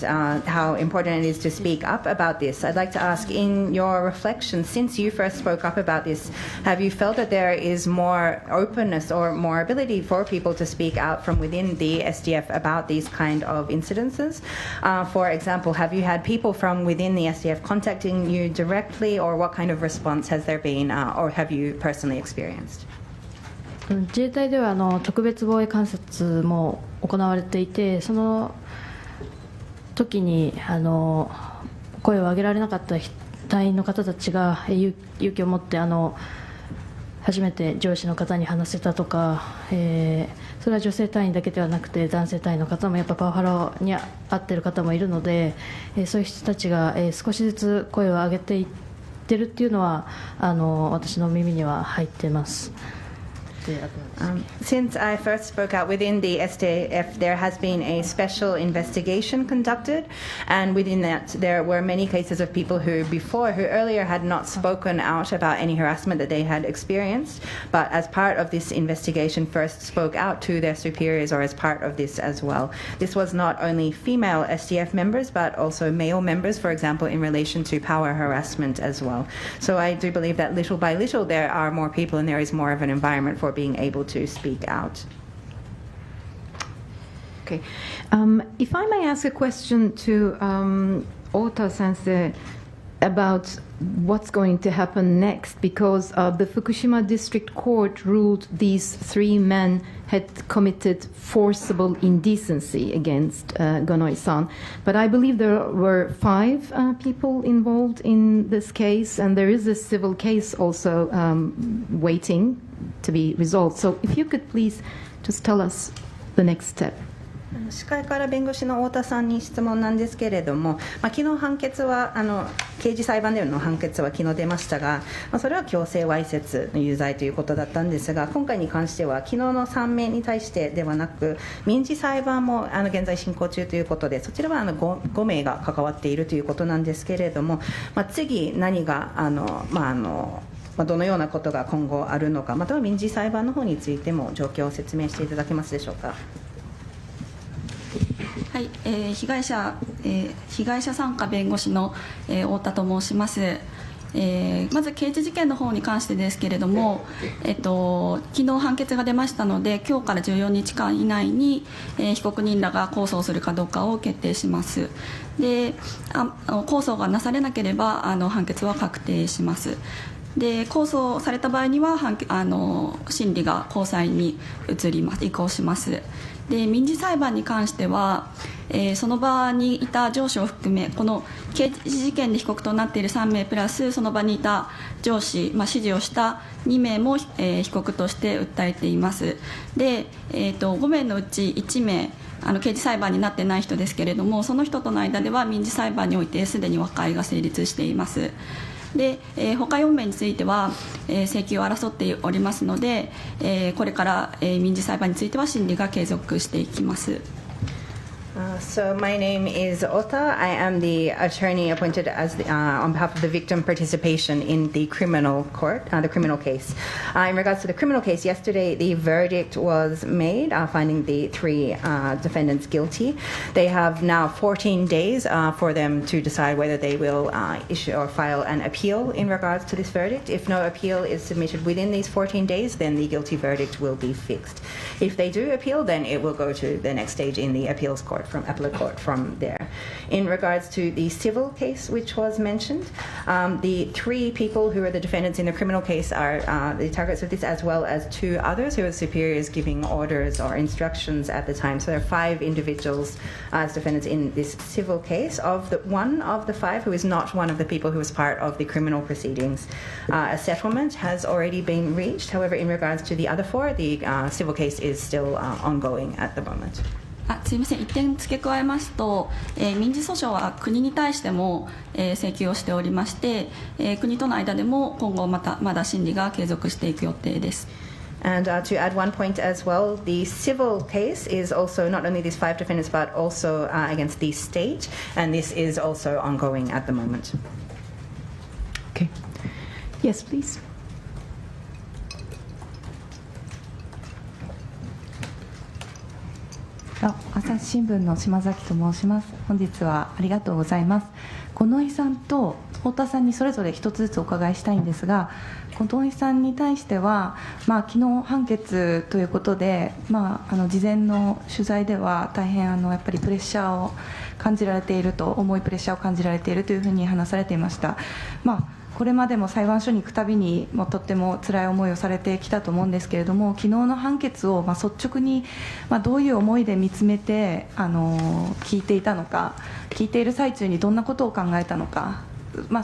how important it is to speak up about this. I'd like to ask, in your reflections, since you first spoke up about this, have you felt that there is more openness or more ability for people to speak out from within the SDF about these kind of incidences? For example, have you had people from within the SDF contacting you directly, or what kind of response has there been, or have you personally experienced? 自衛隊では特別防衛監察も行われていて、その時に声を上げられなかった隊員の方たちが勇気を持って初めて上司の方に話せたとか、それは女性隊員だけではなくて男性隊員の方もやっぱパワハラに遭っている方もいるので、そういう人たちが少しずつ声を上げていってるっていうのは私の耳には入っています。Since I first spoke out within the SDF, there has been a special investigation conducted, and within that, there were many cases of people who earlier had not spoken out about any harassment that they had experienced, but as part of this investigation, first spoke out to their superiors or as part of this as well. This was not only female SDF members, but also male members, for example, in relation to power harassment as well. So I do believe that little by little, there are more people and there is more of an environment for being able to speak out. Okay. If I may ask a question to Ota Sensei about what's going to happen next, because the Fukushima District Court ruled these 3 men had committed forcible indecency against Gonoi-san. But I believe there were 5 people involved in this case, and there is a civil case also waiting to be resolved. So if you could please just tell us the next step. 司会から弁護士の太田さんに質問なんですけれども、昨日判決は刑事裁判での判決は昨日出ましたが、それは強制わいせつの有罪ということだったんですが、今回に関しては昨日の3名に対してではなく民事裁判も現在進行中ということで、そちらは5名が関わっているということなんですけれども、次何がどのようなことが今後あるのか、または民事裁判の方についても状況を説明していただけますでしょうか。はい、被害者参加弁護士の、太田と申します。まず刑事事件の方に関してですけれども、昨日判決が出ましたので、今日から14日間以内に、被告人らが控訴するかどうかを決定します。で、控訴がなされなければ判決は確定します。で、控訴された場合には審理が高裁に移行します。で、民事裁判に関しては、その場にいた上司を含め、この刑事事件で被告となっている3名プラスその場にいた上司、指示をした2名も、被告として訴えています。で、5名のうち1名刑事裁判になってない人ですけれども、その人との間では民事裁判においてすでに和解が成立しています。で、他4名については、請求を争っておりますので、これから、民事裁判については審理が継続していきます。So my name is Ota. I am the attorney appointed as on behalf of the victim participation in the criminal court, the criminal case. In regards to the criminal case, yesterday the verdict was made, finding the 3 defendants guilty. They have now 14 days for them to decide whether they will issue or file an appeal in regards to this verdict. If no appeal is submitted within these 14 days, then the guilty verdict will be fixed. If they do appeal, then it will go to the next stage in the appeals court. From appellate court from there. In regards to the civil case which was mentioned, the 3 people who are the defendants in the criminal case are the targets of this, as well as 2 others who are superiors giving orders or instructions at the time. So there are 5 individuals as defendants in this civil case. One of the 5 who is not one of the people who was part of the criminal proceedings, a settlement has already been reached. However, in regards to the other 4, the civil case is still ongoing at the moment. すみません、1点付け加えますと、民事訴訟は国に対しても、請求をしておりまして、国との間でも今後まだ審理が継続していく予定です。And to add one point as well, the civil case is also not only these 5 defendants, but also against the state, and this is also ongoing at the moment. Okay. Yes, please. 朝日新聞の島崎と申します。本日はありがとうございます。五ノ井さんと太田さんにそれぞれ一つずつお伺いしたいんですが、五ノ井さんに対しては、昨日判決ということで、事前の取材では大変やっぱりプレッシャーを感じられていると、重いプレッシャーを感じられているというふうに話されていました。これまでも裁判所に行くたびにとっても辛い思いをされてきたと思うんですけれども、昨日の判決を率直にどういう思いで見つめて聞いていたのか、聞いている最中にどんなことを考えたのか、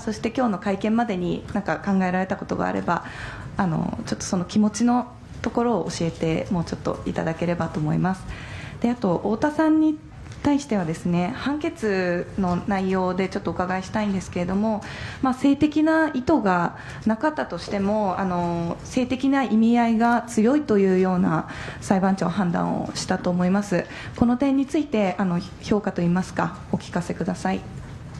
そして今日の会見までに何か考えられたことがあれば、ちょっとその気持ちのところを教えてもうちょっといただければと思います。で、あと太田さんに対してはですね、判決の内容でちょっとお伺いしたいんですけれども、性的な意図がなかったとしても性的な意味合いが強いというような裁判長判断をしたと思います。この点について評価といいますかお聞かせください。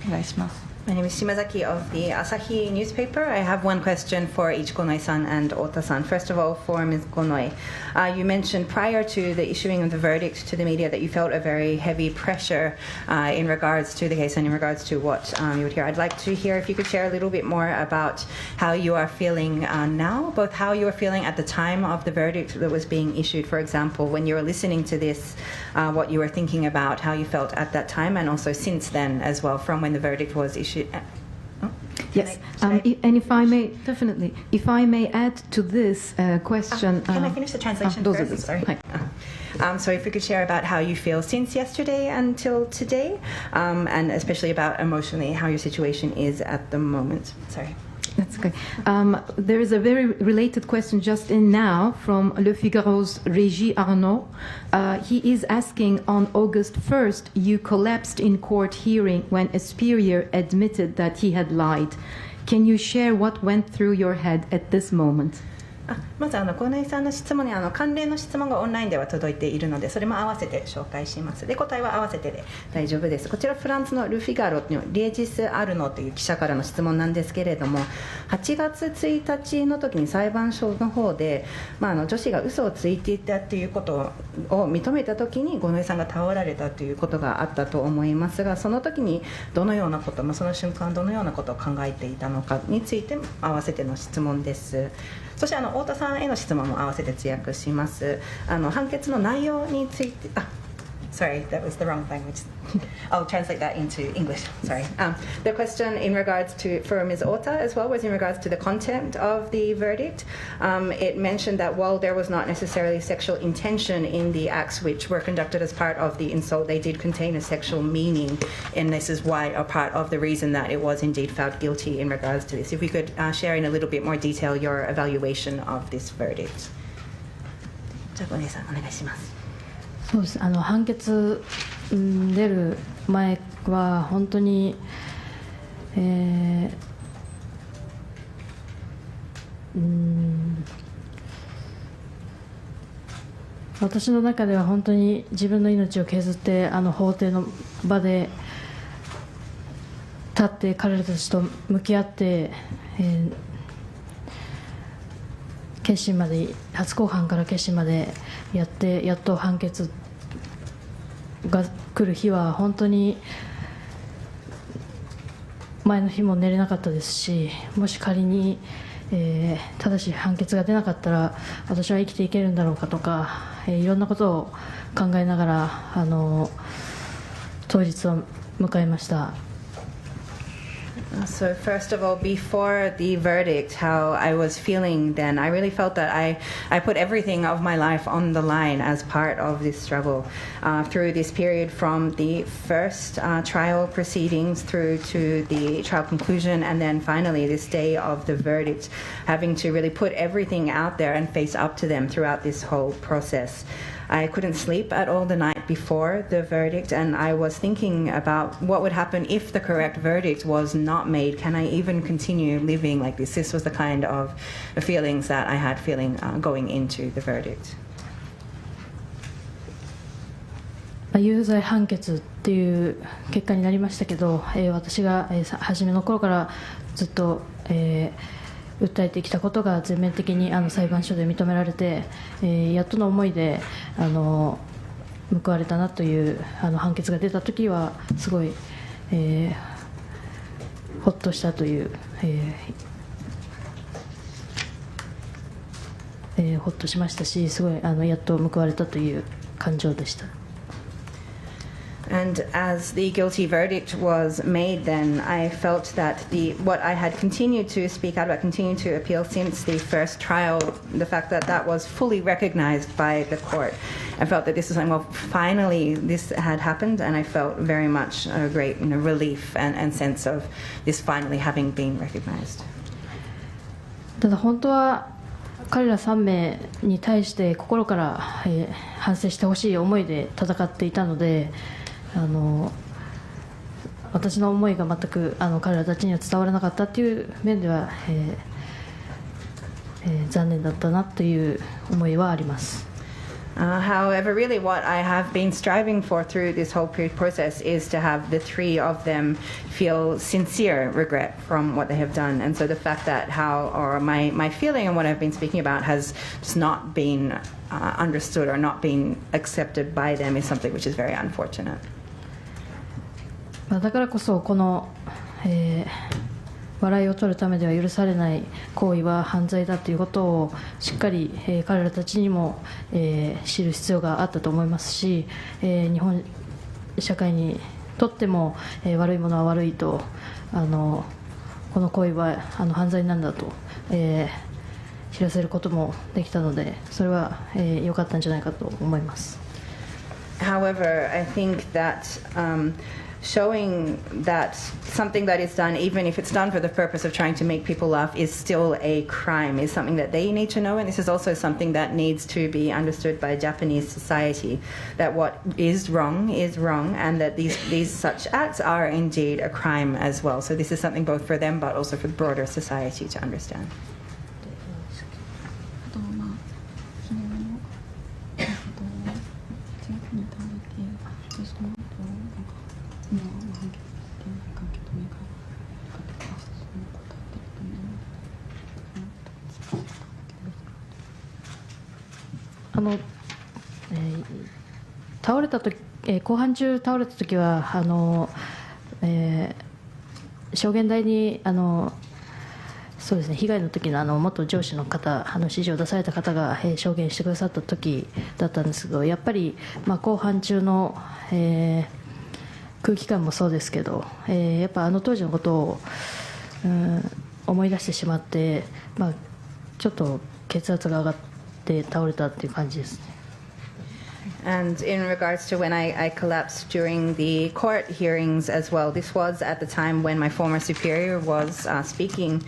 お願いします。My name is Shimazaki of the Asahi newspaper. I have one question for each Gonoi-san and Ota-san. First of all, for Ms. Gonoi, you mentioned prior to the issuing of the verdict to the media that you felt a very heavy pressure in regards to the case and in regards to what you would hear. I'd like to hear if you could share a little bit more about how you are feeling now, both how you were feeling at the time of the verdict that was being issued, for example, when you were listening to this, what you were thinking about, how you felt at that time, and also since then as well, from when the verdict was issued. Yes, and if I may, definitely, if I may add to this question. Can I finish the translation first? Sorry. So if we could share about how you feel since yesterday until today, and especially about emotionally how your situation is at the moment. Sorry. That's okay. There is a very related question just in now from Le Figaro's Régis Arnaud. He is asking, on August 1st, you collapsed in court hearing when a superior admitted that he had lied. Can you share what went through your head at this moment? まず五ノ井さんの質問に関連の質問がオンラインでは届いているので、それも合わせて紹介します。で、答えは合わせてで大丈夫です。こちらフランスのルフィガロのリエジス・アルノという記者からの質問なんですけれども、8月1日の時に裁判所の方で、女子が嘘をついていたということを認めた時に五ノ井さんが倒られたということがあったと思いますが、その時にどのようなこと、その瞬間どのようなことを考えていたのかについて合わせての質問です。そして太田さんへの質問も合わせて通訳します。判決の内容について、sorry, that was the wrong language. I'll translate that into English. Sorry. The question in regards to, for Ms. Ota as well, was in regards to the content of the verdict. It mentioned that while there was not necessarily sexual intention in the acts which were conducted as part of the insult, they did contain a sexual meaning, and this is why a part of the reason that it was indeed found guilty in regards to this. If we could share in a little bit more detail your evaluation of this verdict. じゃあ、お姉さんお願いします。そうです。判決出る前は本当に、私の中では本当に自分の命を削って法廷の場で立って彼らたちと向き合って、決審まで初公判から決審までやってやっと判決が来る日は本当に前の日も寝れなかったですし、もし仮に、正しい判決が出なかったら私は生きていけるんだろうかとか、いろんなことを考えながら当日を迎えました。So first of all, before the verdict, how I was feeling then, I really felt that I put everything of my life on the line as part of this struggle. Through this period from the first trial proceedings through to the trial conclusion, and then finally this day of the verdict, having to really put everything out there and face up to them throughout this whole process. I couldn't sleep at all the night before the verdict, and I was thinking about what would happen if the correct verdict was not made. Can I even continue living like this? This was the kind of feelings that I had feeling going into the verdict. 有罪判決っていう結果になりましたけど、私が初めの頃からずっと、訴えてきたことが全面的に裁判所で認められて、やっとの思いで報われたなという判決が出たときはすごい、ほっとしたという、ほっとしましたし、すごいやっと報われたという感情でした。And as the guilty verdict was made then, I felt that what I had continued to speak out about, continued to appeal since the first trial, the fact that that was fully recognized by the court. I felt that this was like, well, finally this had happened, and I felt very much a great relief and sense of this finally having been recognized. ただ本当は彼ら3名に対して心から、反省してほしい思いで戦っていたので、私の思いが全く彼らたちには伝わらなかったという面では、残念だったなという思いはあります。However, really what I have been striving for through this whole process is to have the three of them feel sincere regret from what they have done. And so the fact that my feeling and what I've been speaking about has just not been understood or not been accepted by them is something which is very unfortunate. だからこそこの、笑いを取るためでは許されない行為は犯罪だということをしっかり、彼らたちにも、知る必要があったと思いますし、日本社会にとっても、悪いものは悪いとこの行為は犯罪なんだと、知らせることもできたのでそれは良かったんじゃないかと思います。However, I think that showing that something that is done, even if it's done for the purpose of trying to make people laugh, is still a crime, is something that they need to know, and this is also something that needs to be understood by Japanese society, that what is wrong, and that these such acts are indeed a crime as well. So this is something both for them but also for the broader society to understand. 倒れた時、公判中倒れた時は証言台にそうですね、被害の時の元上司の方、指示を出された方が、証言してくださった時だったんですけど、やっぱり、公判中の、空気感もそうですけど、やっぱ当時のことを、思い出してしまって、ちょっと血圧が上がって倒れたっていう感じですね。And in regards to when I collapsed during the court hearings as well, this was at the time when my former superior was speaking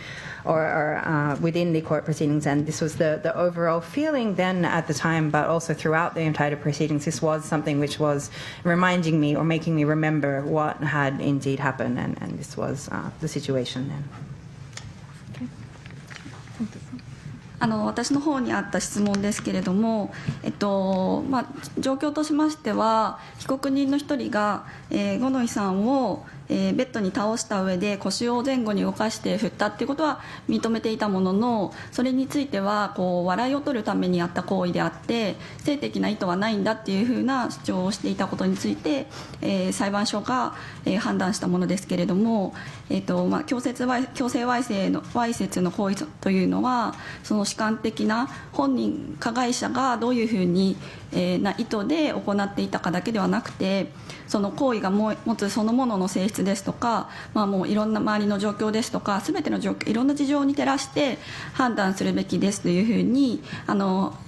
or within the court proceedings, and this was the overall feeling then at the time, but also throughout the entire proceedings. This was something which was reminding me or making me remember what had indeed happened, and this was the situation then. 私の方にあった質問ですけれども、状況としましては被告人の一人が、五ノ井さんをベッドに倒した上で腰を前後に動かして振ったっていうことは認めていたものの、それについては笑いを取るためにやった行為であって性的な意図はないんだっていうふうな主張をしていたことについて、裁判所が、判断したものですけれども、強制わいせつの行為というのはその主観的な本人加害者がどういうふうにな意図で行っていたかだけではなくて、その行為が持つそのものの性質ですとか、もういろんな周りの状況ですとか全ての状況、いろんな事情に照らして判断するべきですというふうに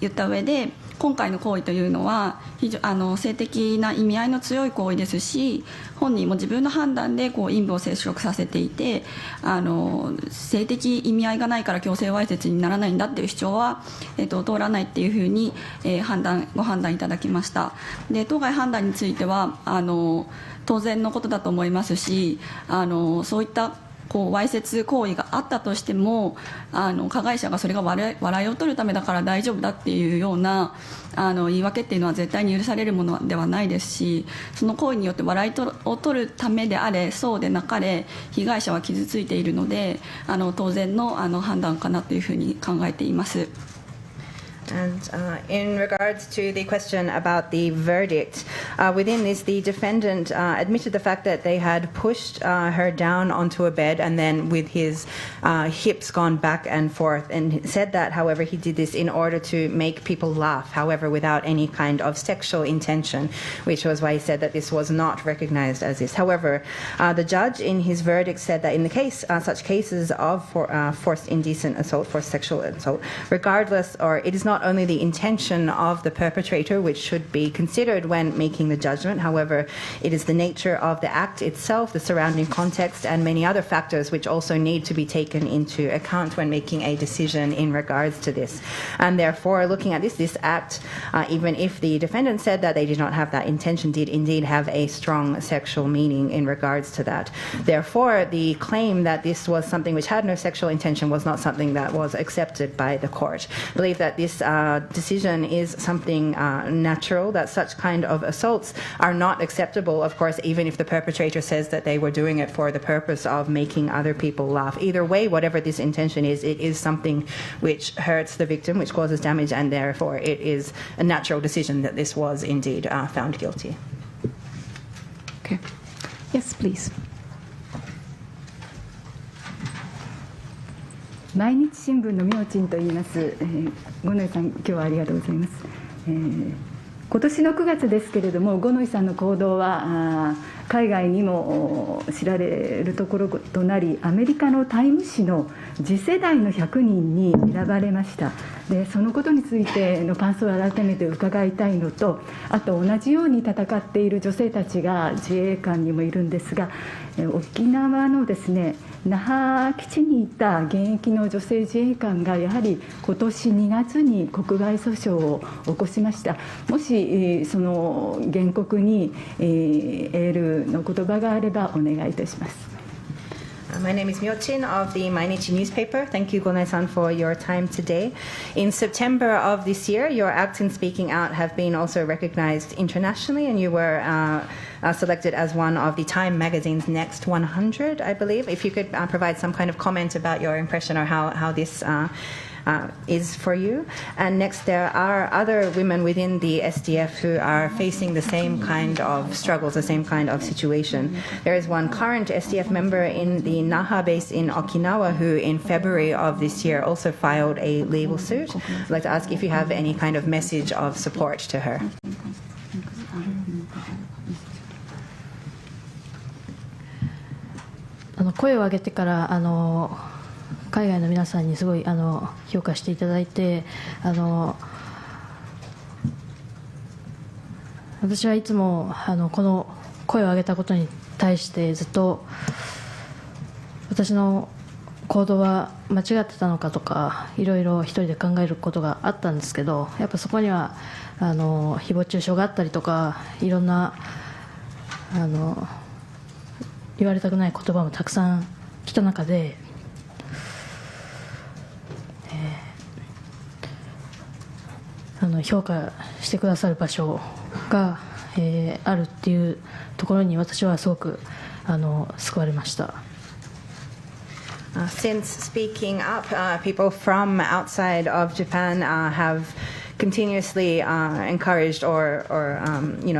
言った上で、今回の行為というのは性的な意味合いの強い行為ですし、本人も自分の判断で陰部を接触させていて、性的意味合いがないから強制わいせつにならないんだっていう主張は、通らないっていうふうに、ご判断いただきました。で、当該判断については当然のことだと思いますし、そういったわいせつ行為があったとしても加害者がそれが笑いを取るためだから大丈夫だっていうような言い訳っていうのは絶対に許されるものではないですし、その行為によって笑いを取るためであれそうでなかれ被害者は傷ついているので当然の判断かなというふうに考えています。And in regards to the question about the verdict, within this, the defendant admitted the fact that they had pushed her down onto a bed and then with his hips gone back and forth, and said that, however, he did this in order to make people laugh, however, without any kind of sexual intention, which was why he said that this was not recognized as this. However, the judge in his verdict said that in the case, such cases of forced indecent assault, forced sexual assault, regardless, or it is not not only the intention of the perpetrator, which should be considered when making the judgment, however, it is the nature of the act itself, the surrounding context, and many other factors which also need to be taken into account when making a decision in regards to this. And therefore, looking at this act, even if the defendant said that they did not have that intention, did indeed have a strong sexual meaning in regards to that. Therefore, the claim that this was something which had no sexual intention was not something that was accepted by the court. I believe that this decision is something natural, that such kind of assaults are not acceptable, of course, even if the perpetrator says that they were doing it for the purpose of making other people laugh. Either way, whatever this intention is, it is something which hurts the victim, which causes damage, and therefore it is a natural decision that this was indeed found guilty. Okay. Yes, please. 毎日新聞の明珍と言います。五ノ井さん、今日はありがとうございます。今年の9月ですけれども、五ノ井さんの行動は海外にも知られるところとなり、アメリカのタイム誌の次世代の100人に選ばれました。でそのことについての感想を改めて伺いたいのと、あと同じように戦っている女性たちが自衛官にもいるんですが、沖縄のですね、那覇基地にいた現役の女性自衛官がやはり今年2月に国外訴訟を起こしました。もしその原告にエールの言葉があればお願いいたします。My name is Myochin of the Mainichi newspaper. Thank you, Gonoi-san, for your time today. In September of this year, your acts in speaking out have been also recognized internationally, and you were selected as one of the Time magazine's Next 100, I believe. If you could provide some kind of comment about your impression or how this is for you. And next, there are other women within the SDF who are facing the same kind of struggles, the same kind of situation. There is one current SDF member in the Naha base in Okinawa who in February of this year also filed a legal suit. I'd like to ask if you have any kind of message of support to her. 声を上げてから海外の皆さんにすごい評価していただいて、私はいつもこの声を上げたことに対してずっと私の行動は間違ってたのかとかいろいろ一人で考えることがあったんですけど、やっぱそこには誹謗中傷があったりとかいろんな言われたくない言葉もたくさん来た中で、評価してくださる場所が、あるっていうところに私はすごく救われました。Since speaking up, people from outside of Japan have continuously encouraged or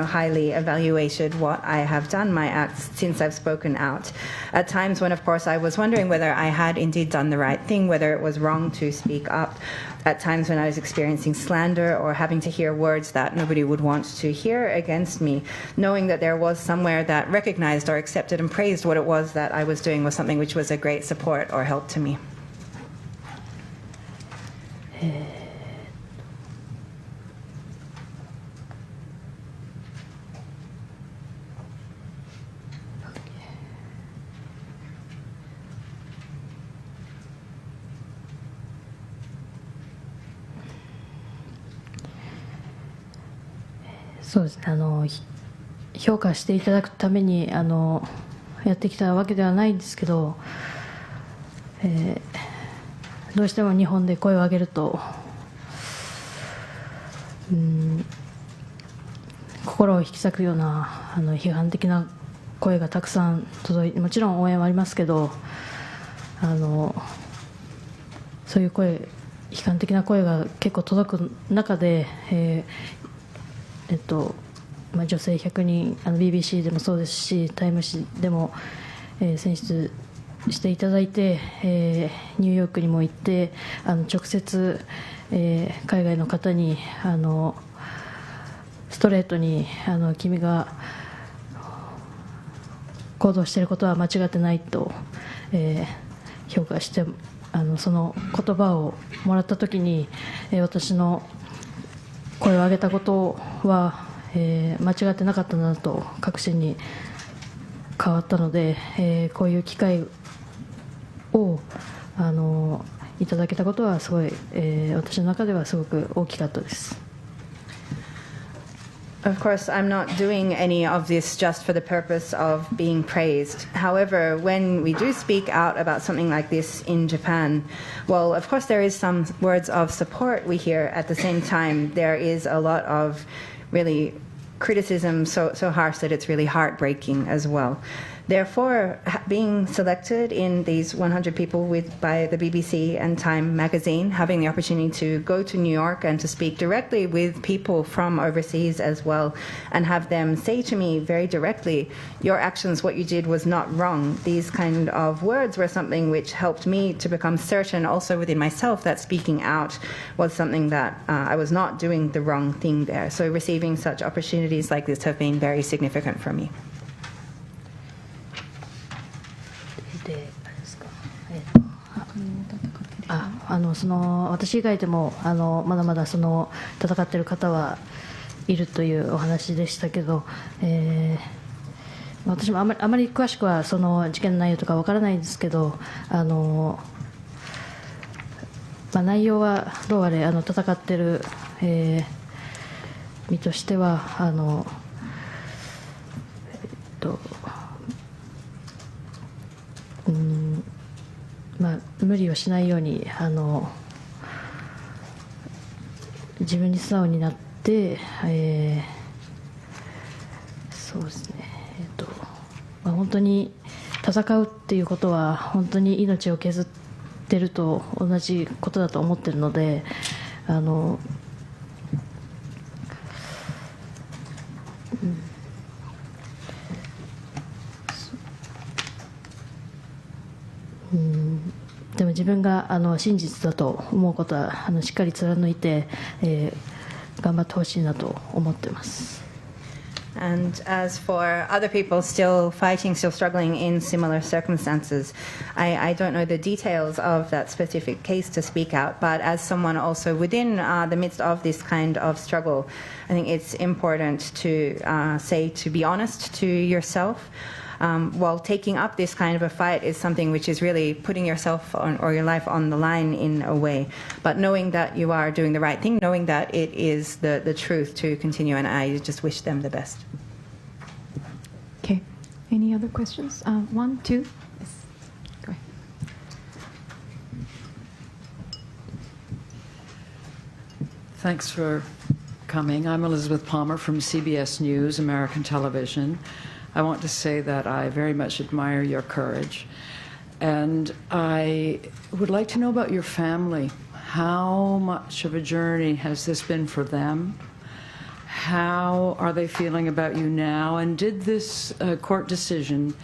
highly evaluated what I have done, my acts, since I've spoken out. At times when, of course, I was wondering whether I had indeed done the right thing, whether it was wrong to speak up. At times when I was experiencing slander or having to hear words that nobody would want to hear against me, knowing that there was somewhere that recognized or accepted and praised what it was that I was doing was something which was a great support or help to me. そうですね、評価していただくためにやってきたわけではないんですけど、どうしても日本で声を上げると、心を引き裂くような批判的な声がたくさん届いて、もちろん応援はありますけど、そういう声、悲観的な声が結構届く中で、女性100人BBC でもそうですしタイム誌でも、選出していただいて、ニューヨークにも行って直接、海外の方にストレートに君が行動していることは間違ってないと、評価してその言葉をもらったときに、私の声を上げたことは、間違ってなかったなと確信に変わったので、こういう機会をいただけたことはすごい、私の中ではすごく大きかったです。Of course, I'm not doing any of this just for the purpose of being praised. However, when we do speak out about something like this in Japan, well, of course, there is some words of support we hear. At the same time, there is a lot of really criticism so harsh that it's really heartbreaking as well. Therefore, being selected in these 100 people by the BBC and Time magazine, having the opportunity to go to New York and to speak directly with people from overseas as well, and have them say to me very directly, your actions, what you did was not wrong. These kind of words were something which helped me to become certain also within myself that speaking out was something that I was not doing the wrong thing there. So receiving such opportunities like this have been very significant for me. その私以外でもまだまだその戦っている方はいるというお話でしたけど、私もあまり詳しくはその事件の内容とかわからないんですけど、内容はどうあれ戦っている、身としては無理をしないように自分に素直になって、そうですね、本当に戦うっていうことは本当に命を削ってると同じことだと思ってるので、でも自分が真実だと思うことはしっかり貫いて、頑張ってほしいなと思っています。And as for other people still fighting, still struggling in similar circumstances, I don't know the details of that specific case to speak out, but as someone also within the midst of this kind of struggle, I think it's important to say, to be honest to yourself. While taking up this kind of a fight is something which is really putting yourself or your life on the line in a way, but knowing that you are doing the right thing, knowing that it is the truth to continue, and I just wish them the best. Okay. Any other questions? 1, 2. Yes. Go ahead. Thanks for coming. I'm Elizabeth Palmer from CBS News, American Television. I want to say that I very much admire your courage. And I would like to know about your family. How much of a journey has this been for them? How are they feeling about you now? And did this court decision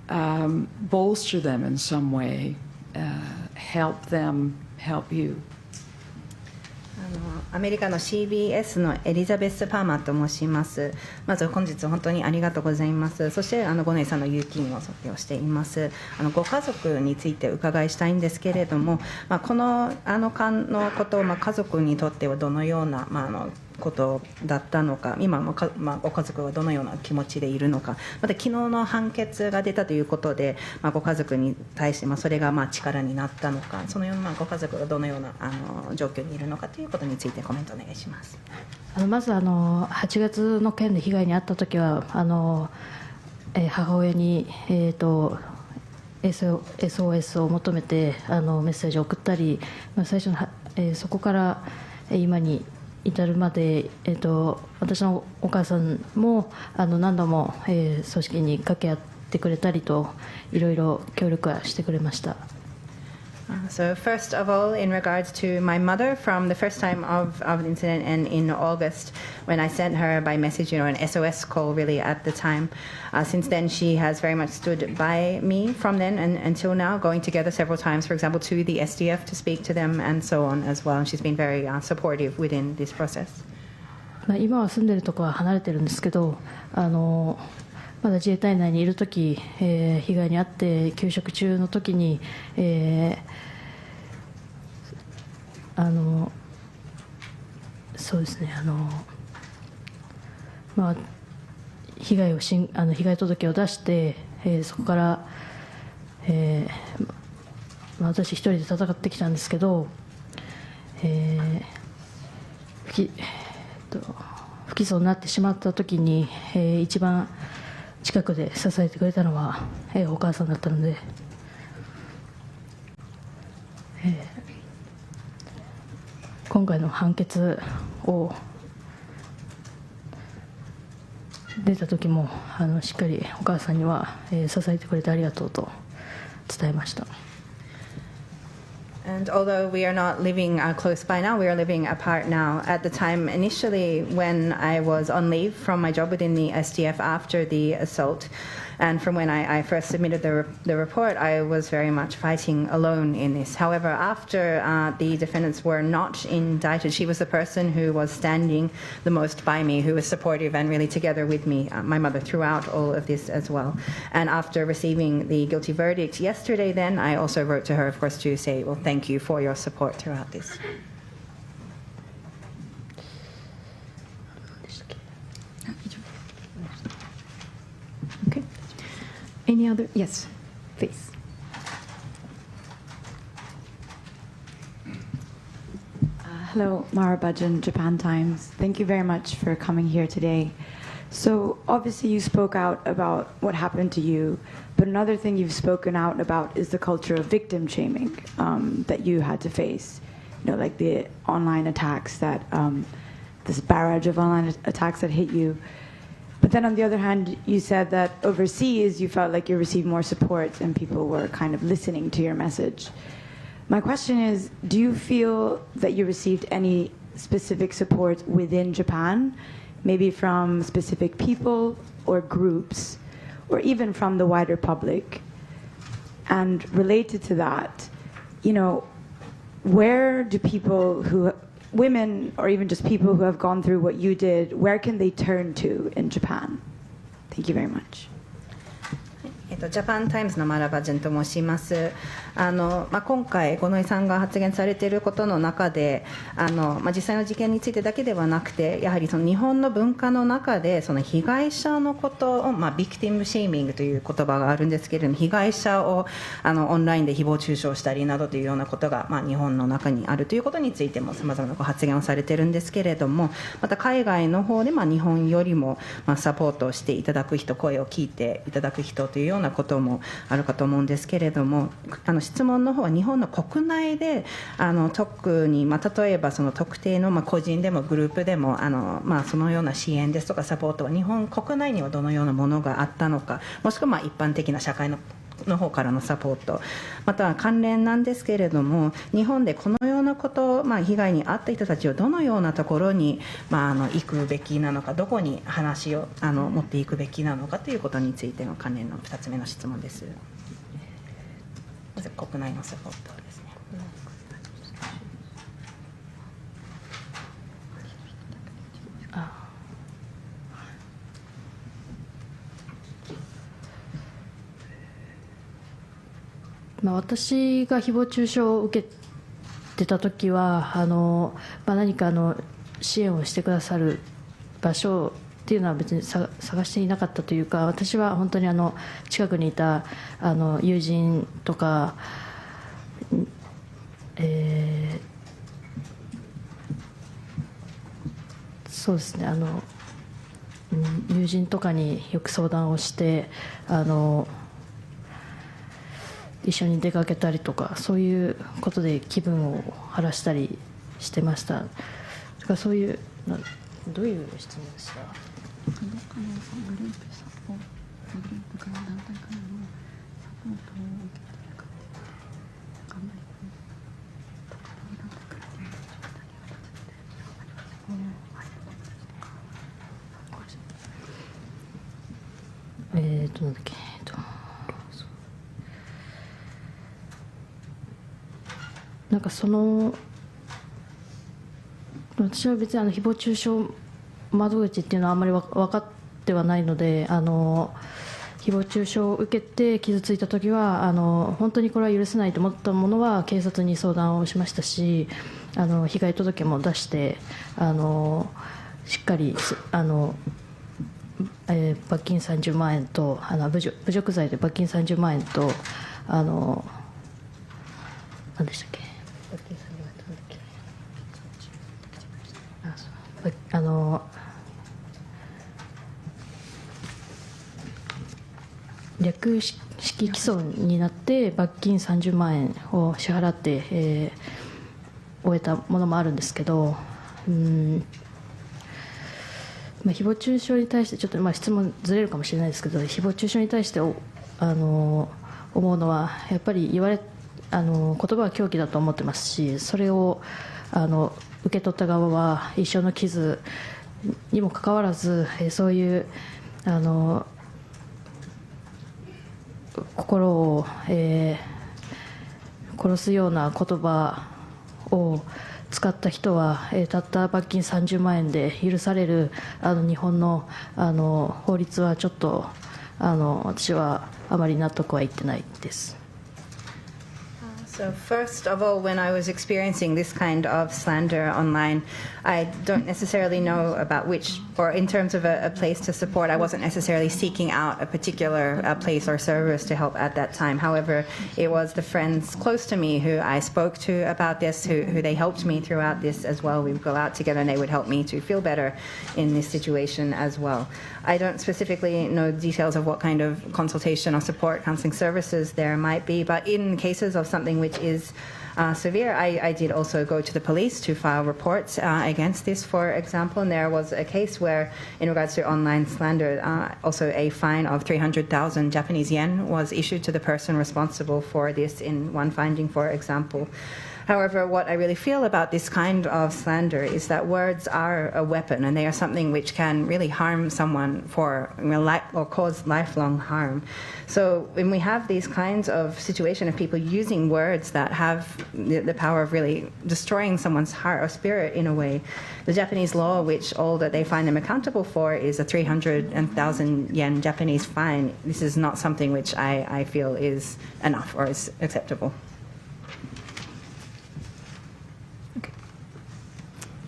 bolster them in some way, help them help you? アメリカの CBS のエリザベス・パーマーと申します。まず本日本当にありがとうございます。そして五ノ井さんの有期員を卒業しています。ご家族について伺いしたいんですけれども、この間のことを、家族にとってはどのような、ことだったのか、今もご家族はどのような気持ちでいるのか、また昨日の判決が出たということで、ご家族に対して、それが力になったのか、そのようなご家族がどのような状況にいるのかということについてコメントお願いします。まず8月の件で被害に遭った時は母親に、SOS を求めてメッセージを送ったり、最初の、そこから今に至るまで、私のお母さんも何度も、組織に掛け合ってくれたりといろいろ協力はしてくれました。So first of all, in regards to my mother, from the first time of the incident and in August, when I sent her by message, an SOS call really at the time, since then she has very much stood by me from then and until now, going together several times, for example, to the SDF to speak to them and so on as well. And she's been very supportive within this process. 今は住んでいるところは離れてるんですけど、まだ自衛隊内にいるとき、被害に遭って休職中のときに、そうですね、被害届を出して、そこから、私一人で戦ってきたんですけど、不起訴になってしまった時に、一番近くで支えてくれたのは、お母さんだったので、今回の判決を出た時もしっかりお母さんには、支えてくれてありがとうと伝えました。And although we are not living close by now, we are living apart now. At the time, initially, when I was on leave from my job within the SDF after the assault, and from when I first submitted the report, I was very much fighting alone in this. However, after the defendants were not indicted, she was the person who was standing the most by me, who was supportive and really together with me, my mother, throughout all of this as well. And after receiving the guilty verdict yesterday, then I also wrote to her, of course, to say, well, thank you for your support throughout this. Okay. Any other? Yes, please. Hello, Mara Bajan, Japan Times. Thank you very much for coming here today. So obviously you spoke out about what happened to you, but another thing you've spoken out about is the culture of victim shaming that you had to face. You know, like the online attacks that, this barrage of online attacks that hit you. But then on the other hand, you said that overseas you felt like you received more support and people were kind of listening to your message. My question is, do you feel that you received any specific support within Japan, maybe from specific people or groups, or even from the wider public? And related to that, you know, where do people women or even just people who have gone through what you did, where can they turn to in Japan? Thank you very much. ジャパンタイムズのマラバジェンと申します。今回五ノ井さんが発言されていることの中で実際の事件についてだけではなくて、やはりその日本の文化の中でその被害者のことを、ビクティムシェーミングという言葉があるんですけれども、被害者をオンラインで誹謗中傷したりなどというようなことが、日本の中にあるということについてもさまざまなご発言をされているんですけれども、また海外の方で、日本よりも、サポートをしていただく人、声を聞いていただく人というようなこともあるかと思うんですけれども、質問の方は日本の国内で特に、例えばその特定の、個人でもグループでもそのような支援ですとかサポートは日本国内にはどのようなものがあったのか、もしくは一般的な社会の方からのサポート、または関連なんですけれども、日本でこのようなこと、被害に遭った人たちをどのようなところに、行くべきなのか、どこに話を持っていくべきなのかということについての関連の2つ目の質問です。まず国内のサポートですね。私が誹謗中傷を受けてた時は何か支援をしてくださる場所っていうのは別に探していなかったというか、私は本当に近くにいた友人とか、そうですね、友人とかによく相談をして一緒に出かけたりとか、そういうことで気分を晴らしたりしてました。だからそういうどういう質問でした？なんだっけ、なんか私は別に誹謗中傷窓口っていうのはあんまり分かってはないので、誹謗中傷を受けて傷ついた時は本当にこれは許せないと思ったものは警察に相談をしましたし、被害届も出してしっかり罰金30万円と侮辱罪で罰金30万円と何でしたっけ、罰金30万円となんだっけ、略式起訴になって罰金30万円を支払って、終えたものもあるんですけど、誹謗中傷に対してちょっと質問ずれるかもしれないですけど、誹謗中傷に対して思うのはやっぱり言葉は凶器だと思ってますし、それを受け取った側は一生の傷にもかかわらず、そういう心を、殺すような言葉を使った人は、たった罰金30万円で許される日本の法律はちょっと私はあまり納得はいってないです。So first of all, when I was experiencing this kind of slander online, I don't necessarily know about which, or in terms of a place to support, I wasn't necessarily seeking out a particular place or service to help at that time. However, it was the friends close to me who I spoke to about this, who they helped me throughout this as well. We would go out together and they would help me to feel better in this situation as well. I don't specifically know details of what kind of consultation or support counseling services there might be, but in cases of something which is severe, I did also go to the police to file reports against this, for example. And there was a case where, in regards to online slander, also a fine of 300,000 Japanese yen was issued to the person responsible for this in one finding, for example. However, what I really feel about this kind of slander is that words are a weapon, and they are something which can really harm someone or cause lifelong harm. So when we have these kinds of situations of people using words that have the power of really destroying someone's heart or spirit in a way, the Japanese law, which all that they find them accountable for is a 300,000 yen Japanese fine. This is not something which I feel is enough or is acceptable.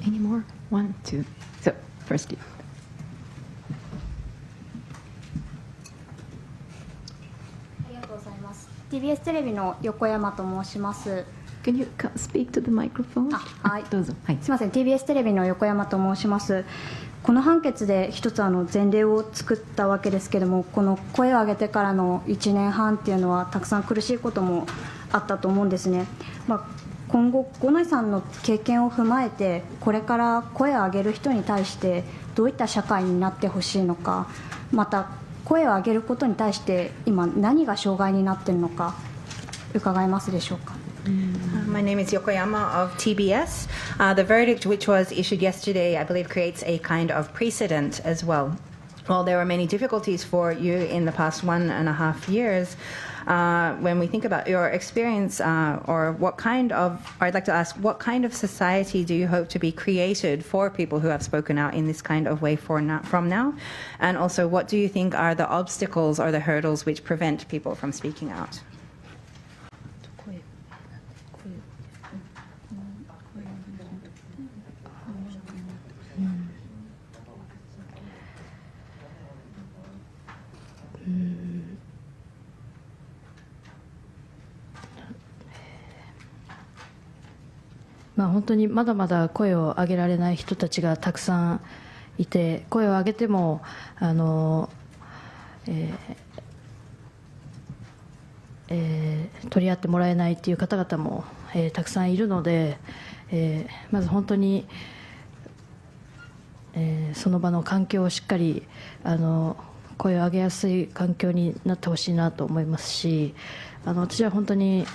Any more? 1, 2. So, first you. TBS テレビの横山と申します。Can you speak to the microphone? はい。どうぞ。はい。すみません。TBS テレビの横山と申します。この判決で一つ前例を作ったわけですけれども、この声を上げてからの1年半っていうのはたくさん苦しいこともあったと思うんですね。今後、五ノ井さんの経験を踏まえて、これから声を上げる人に対してどういった社会になってほしいのか、また声を上げることに対して今何が障害になっているのか伺えますでしょうか。My name is Yokoyama of TBS. The verdict which was issued yesterday, I believe, creates a kind of precedent as well. While there were many difficulties for you in the past 1.5 years, when we think about your experience, or I'd like to ask, what kind of society do you hope to be created for people who have spoken out in this kind of way from now? And also, what do you think are the obstacles or the hurdles which prevent people from speaking out? Mm. 本当にまだまだ声を上げられない人たちがたくさんいて、声を上げても取り合ってもらえないという方々も、たくさんいるので、まず本当に、その場の環境をしっかり声を上げやすい環境になってほしいなと思いますし、私は本当に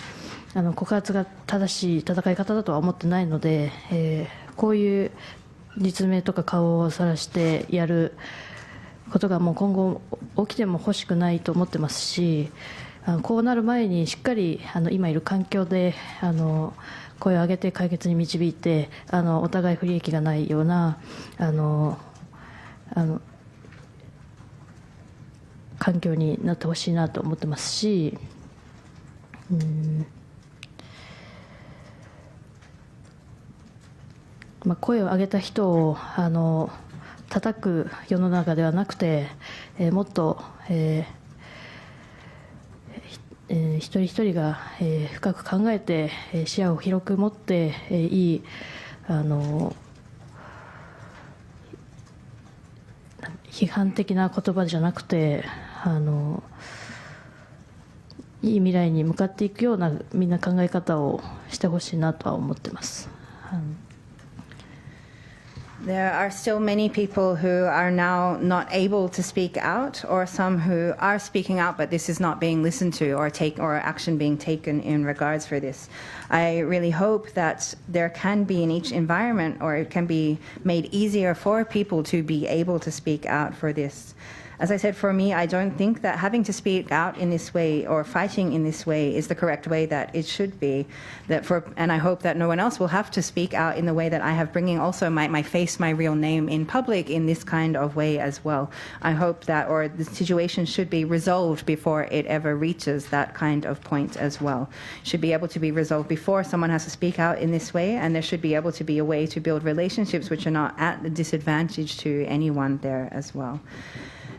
告発が正しい戦い方だとは思ってないので、こういう実名とか顔をさらしてやることがもう今後起きても欲しくないと思ってますし、こうなる前にしっかり今いる環境で声を上げて解決に導いて、お互い不利益がないような環境になってほしいなと思ってますし、声を上げた人を叩く世の中ではなくて、もっと、一人一人が、深く考えて、視野を広く持って、いい批判的な言葉じゃなくて、いい未来に向かっていくようなみんな考え方をしてほしいなとは思ってます。There are still many people who are now not able to speak out, or some who are speaking out, but this is not being listened to or action being taken in regards for this. I really hope that there can be in each environment, or it can be made easier for people to be able to speak out for this. As I said, for me, I don't think that having to speak out in this way or fighting in this way is the correct way that it should be. And I hope that no one else will have to speak out in the way that I have, bringing also my face, my real name in public in this kind of way as well. I hope that, or the situation should be resolved before it ever reaches that kind of point as well. Should be able to be resolved before someone has to speak out in this way, and there should be able to be a way to build relationships which are not at a disadvantage to anyone there as well.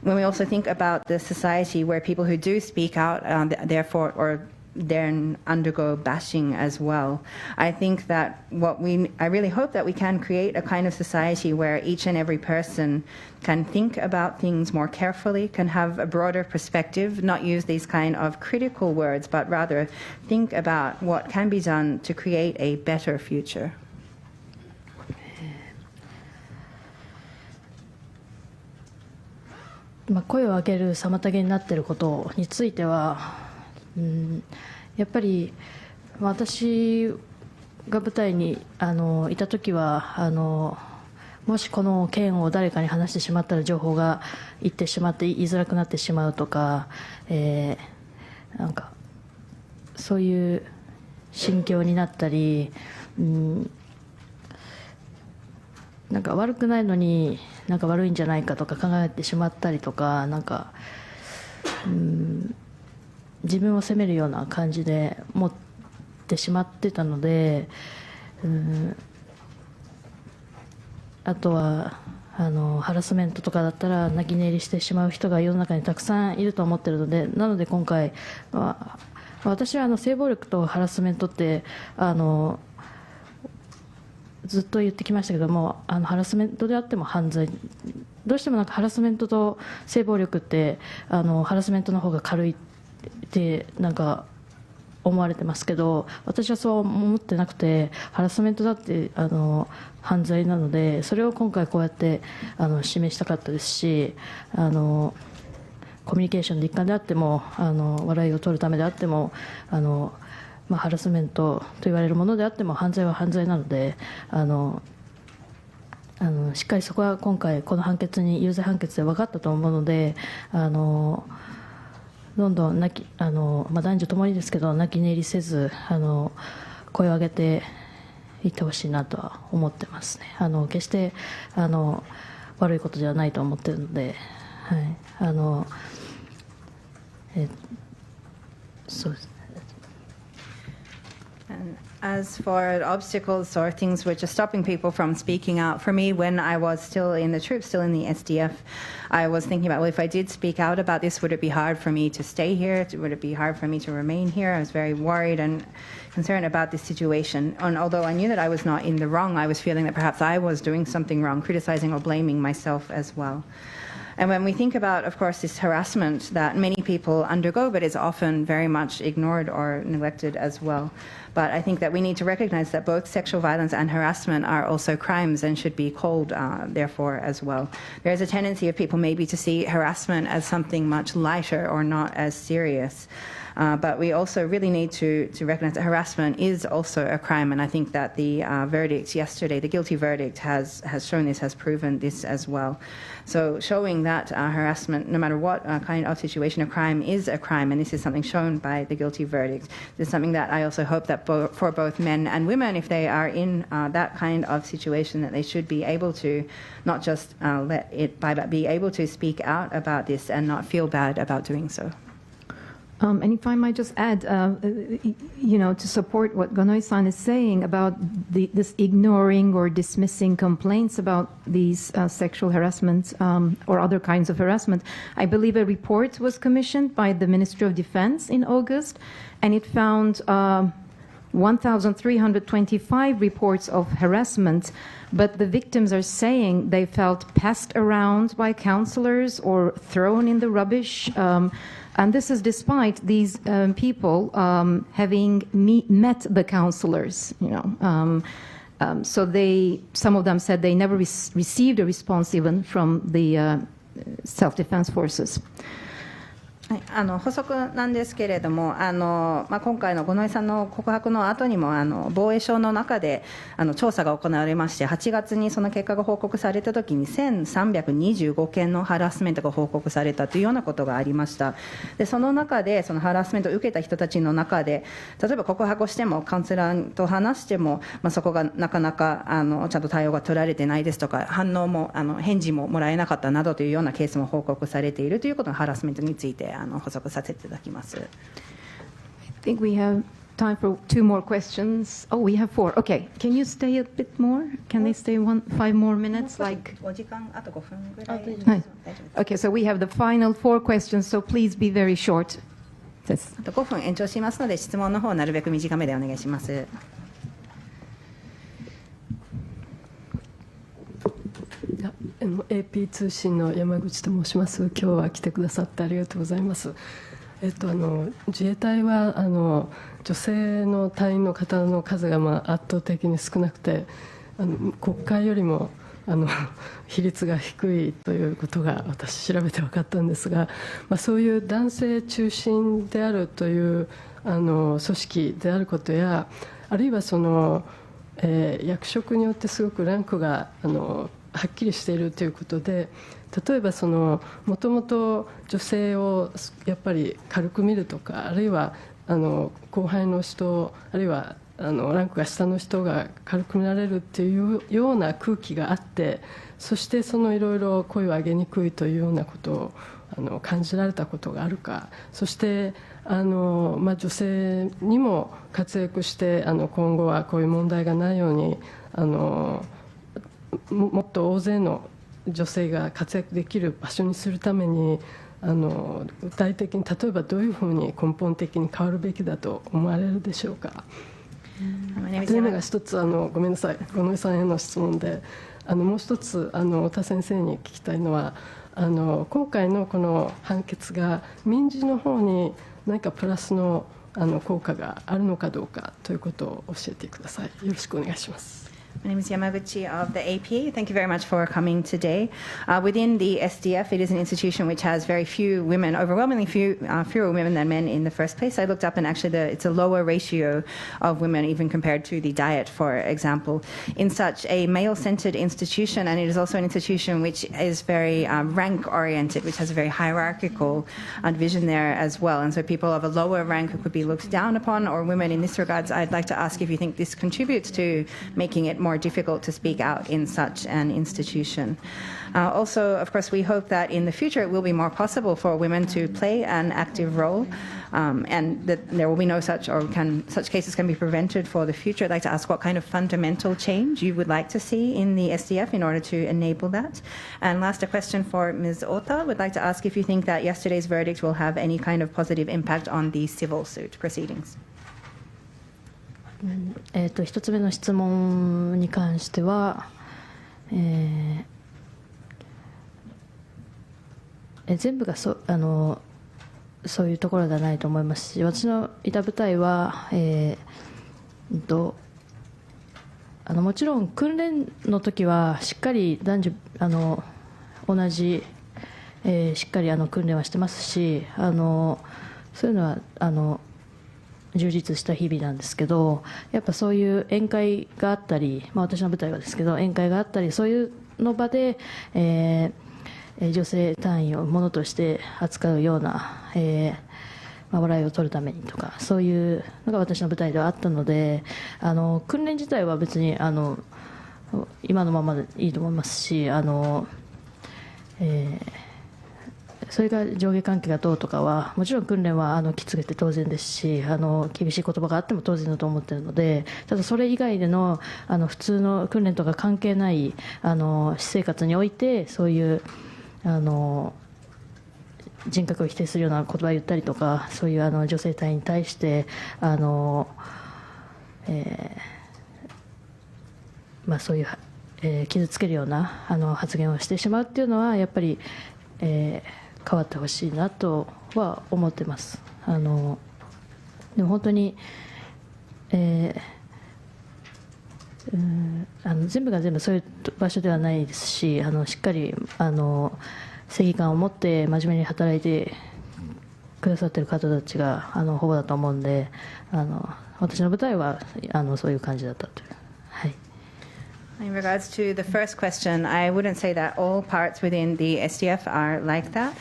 When we also think about the society where people who do speak out, therefore, or then undergo bashing as well, I think that I really hope that we can create a kind of society where each and every person can think about things more carefully, can have a broader perspective, not use these kind of critical words, but rather think about what can be done to create a better future. 声を上げる妨げになっていることについては、やっぱり私が舞台にいた時はもしこの件を誰かに話してしまったら情報がいってしまって言いづらくなってしまうとか、なんかそういう心境になったり、なんか悪くないのになんか悪いんじゃないかとか考えてしまったりとか、なんか自分を責めるような感じで持ってしまってたので、あとはハラスメントとかだったら泣き寝入りしてしまう人が世の中にたくさんいると思っているので、なので今回私は性暴力とハラスメントってずっと言ってきましたけども、ハラスメントであっても犯罪、どうしてもなんかハラスメントと性暴力ってハラスメントの方が軽いってなんか思われてますけど、私はそう思ってなくて、ハラスメントだって犯罪なので、それを今回こうやって示したかったですし、コミュニケーションの一環であっても笑いを取るためであってもハラスメントと言われるものであっても犯罪は犯罪なので、しっかりそこは今回この判決に有罪判決で分かったと思うので、どんどん男女ともにですけど泣き寝入りせず声を上げていってほしいなとは思ってますね。決して悪いことではないと思っているので、そうですね。And as for obstacles or things which are stopping people from speaking out, for me, when I was still in the troops, still in the SDF, I was thinking about, well, if I did speak out about this, would it be hard for me to stay here? Would it be hard for me to remain here? I was very worried and concerned about this situation. And although I knew that I was not in the wrong, I was feeling that perhaps I was doing something wrong, criticizing or blaming myself as well. And when we think about, of course, this harassment that many people undergo, but is often very much ignored or neglected as well. But I think that we need to recognize that both sexual violence and harassment are also crimes and should be called, therefore, as well. There is a tendency of people maybe to see harassment as something much lighter or not as serious. But we also really need to recognize that harassment is also a crime, and I think that the verdict yesterday, the guilty verdict, has shown this, has proven this as well. So showing that harassment, no matter what kind of situation, a crime is a crime, and this is something shown by the guilty verdict. This is something that I also hope that for both men and women, if they are in that kind of situation, that they should be able to not just let it by, but be able to speak out about this and not feel bad about doing so. And if I might just add, to support what Gonoi-san is saying about this ignoring or dismissing complaints about these sexual harassment or other kinds of harassment, I believe a report was commissioned by the Ministry of Defense in August, and it found 1,325 reports of harassment, but the victims are saying they felt passed around by counselors or thrown in the rubbish. And this is despite these people having met the counselors, so some of them said they never received a response even from the self-defense forces. 補足なんですけれども、今回の五ノ井さんの告白の後にも防衛省の中で調査が行われまして、8月にその結果が報告されたときに1325件のハラスメントが報告されたというようなことがありました。でその中でそのハラスメントを受けた人たちの中で、例えば告白をしてもカウンセラーと話しても、そこがなかなかちゃんと対応が取られてないですとか、反応も返事ももらえなかったなどというようなケースも報告されているということのハラスメントについて補足させていただきます。I think we have time for 2 more questions. Oh, we have 4. Okay, can you stay a bit more? Can they stay 5 more minutes? Like. お時間あと5分ぐらい。Okay, so we have the final 4 questions. So please be very short. あと5分延長しますので、質問の方なるべく短めでお願いします。AP 通信の山口と申します。今日は来てくださってありがとうございます。自衛隊は女性の隊員の方の数が圧倒的に少なくて、国会よりも比率が低いということが私調べて分かったんですが、そういう男性中心であるという組織であることや、あるいは役職によってすごくランクがはっきりしているということで、例えばもともと女性をやっぱり軽く見るとか、あるいは後輩の人、あるいはランクが下の人が軽く見られるっていうような空気があって、そしていろいろ声を上げにくいというようなことを感じられたことがあるか、そして女性にも活躍して今後はこういう問題がないようにもっと大勢の女性が活躍できる場所にするために具体的に例えばどういうふうに根本的に変わるべきだと思われるでしょうか。というのが一つごめんなさい、五ノ井さんへの質問で、もう一つ太田先生に聞きたいのは今回のこの判決が民事の方に何かプラスの効果があるのかどうかということを教えてください。よろしくお願いします。My name is Yamaguchi of the AP. Thank you very much for coming today. Within the SDF, it is an institution which has very few women, overwhelmingly fewer women than men in the first place. I looked up and actually it's a lower ratio of women even compared to the Diet, for example. In such a male-centered institution, and it is also an institution which is very rank-oriented, which has a very hierarchical division there as well. And so people of a lower rank who could be looked down upon, or women in this regards, I'd like to ask if you think this contributes to making it more difficult to speak out in such an institution. Also, of course, we hope that in the future it will be more possible for women to play an active role, and that there will be no such cases can be prevented for the future. I'd like to ask what kind of fundamental change you would like to see in the SDF in order to enable that. And last, a question for Ms. Ota. Would like to ask if you think that yesterday's verdict will have any kind of positive impact on the civil suit proceedings. 1つ目の質問に関しては、全部がそういうところではないと思いますし、私のいた部隊は、もちろん訓練の時はしっかり男女同じ、しっかり訓練はしてますし、そういうのは充実した日々なんですけど、やっぱそういう宴会があったり、私の部隊はですけど宴会があったり、そういうの場で、女性隊員をものとして扱うような、笑いを取るためにとか、そういうのが私の部隊ではあったので、訓練自体は別に今のままでいいと思いますし、それが上下関係がどうとかはもちろん訓練はきつくて当然ですし厳しい言葉があっても当然だと思っているので、ただそれ以外での普通の訓練とか関係ない私生活においてそういう人格を否定するような言葉を言ったりとか、そういう女性隊に対してそういう、傷つけるような発言をしてしまうっていうのはやっぱり、変わってほしいなとは思ってます。でも本当に、全部が全部そういう場所ではないですし、しっかり正義感を持って真面目に働いてくださっている方たちがほぼだと思うんで、私の舞台はそういう感じだったという。はい。In regards to the first question, I wouldn't say that all parts within the SDF are like that.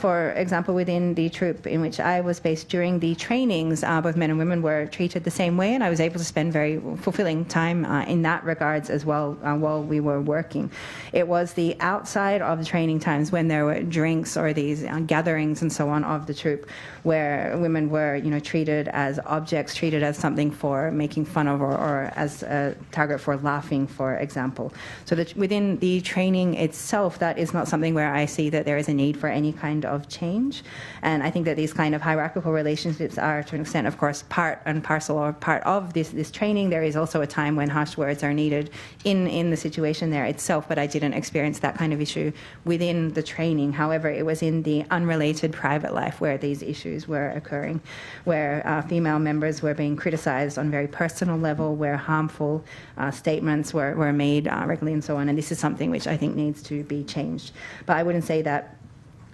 For example, within the troop in which I was based during the trainings, both men and women were treated the same way, and I was able to spend very fulfilling time in that regards as well while we were working. It was the outside of the training times when there were drinks or these gatherings and so on of the troop where women were, treated as objects, treated as something for making fun of or as a target for laughing, for example. So that within the training itself, that is not something where I see that there is a need for any kind of change. And I think that these kind of hierarchical relationships are, to an extent, of course, part and parcel or part of this training. There is also a time when harsh words are needed in the situation there itself, but I didn't experience that kind of issue within the training. However, it was in the unrelated private life where these issues were occurring, where female members were being criticized on a very personal level, where harmful statements were made regularly and so on. And this is something which I think needs to be changed. But I wouldn't say that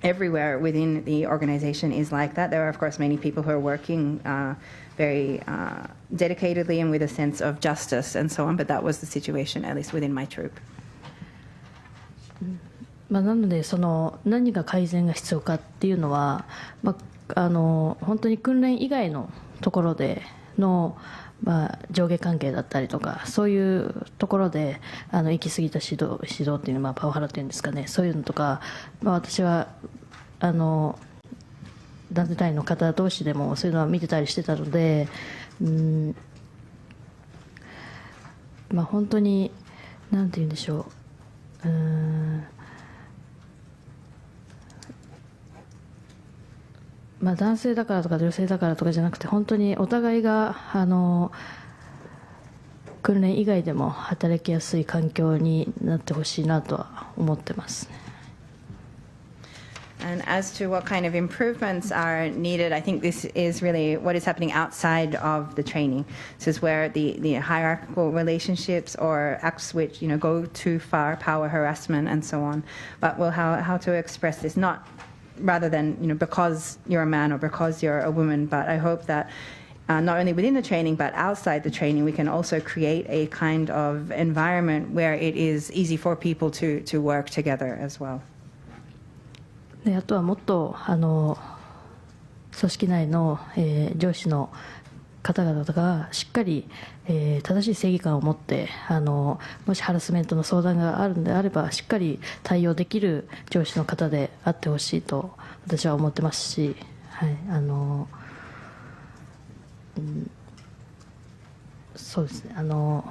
everywhere within the organization is like that. There are, of course, many people who are working very dedicatedly and with a sense of justice and so on, but that was the situation, at least within my troop. なので何が改善が必要かっていうのは、本当に訓練以外のところでの、上下関係だったりとかそういうところで行き過ぎた指導っていうのはパワハラっていうんですかね、そういうのとか、私は男性隊員の方同士でもそういうのは見てたりしてたので、本当に何て言うんでしょう、男性だからとか女性だからとかじゃなくて、本当にお互いが訓練以外でも働きやすい環境になってほしいなとは思ってます。And as to what kind of improvements are needed, I think this is really what is happening outside of the training. This is where the hierarchical relationships or acts which go too far, power harassment and so on. But how to express this, not rather than because you're a man or because you're a woman, but I hope that not only within the training but outside the training we can also create a kind of environment where it is easy for people to work together as well. であとはもっと組織内の、上司の方々がしっかり、正しい正義感を持ってもしハラスメントの相談があるのであればしっかり対応できる上司の方であってほしいと私は思ってますし、はい、そうですね、も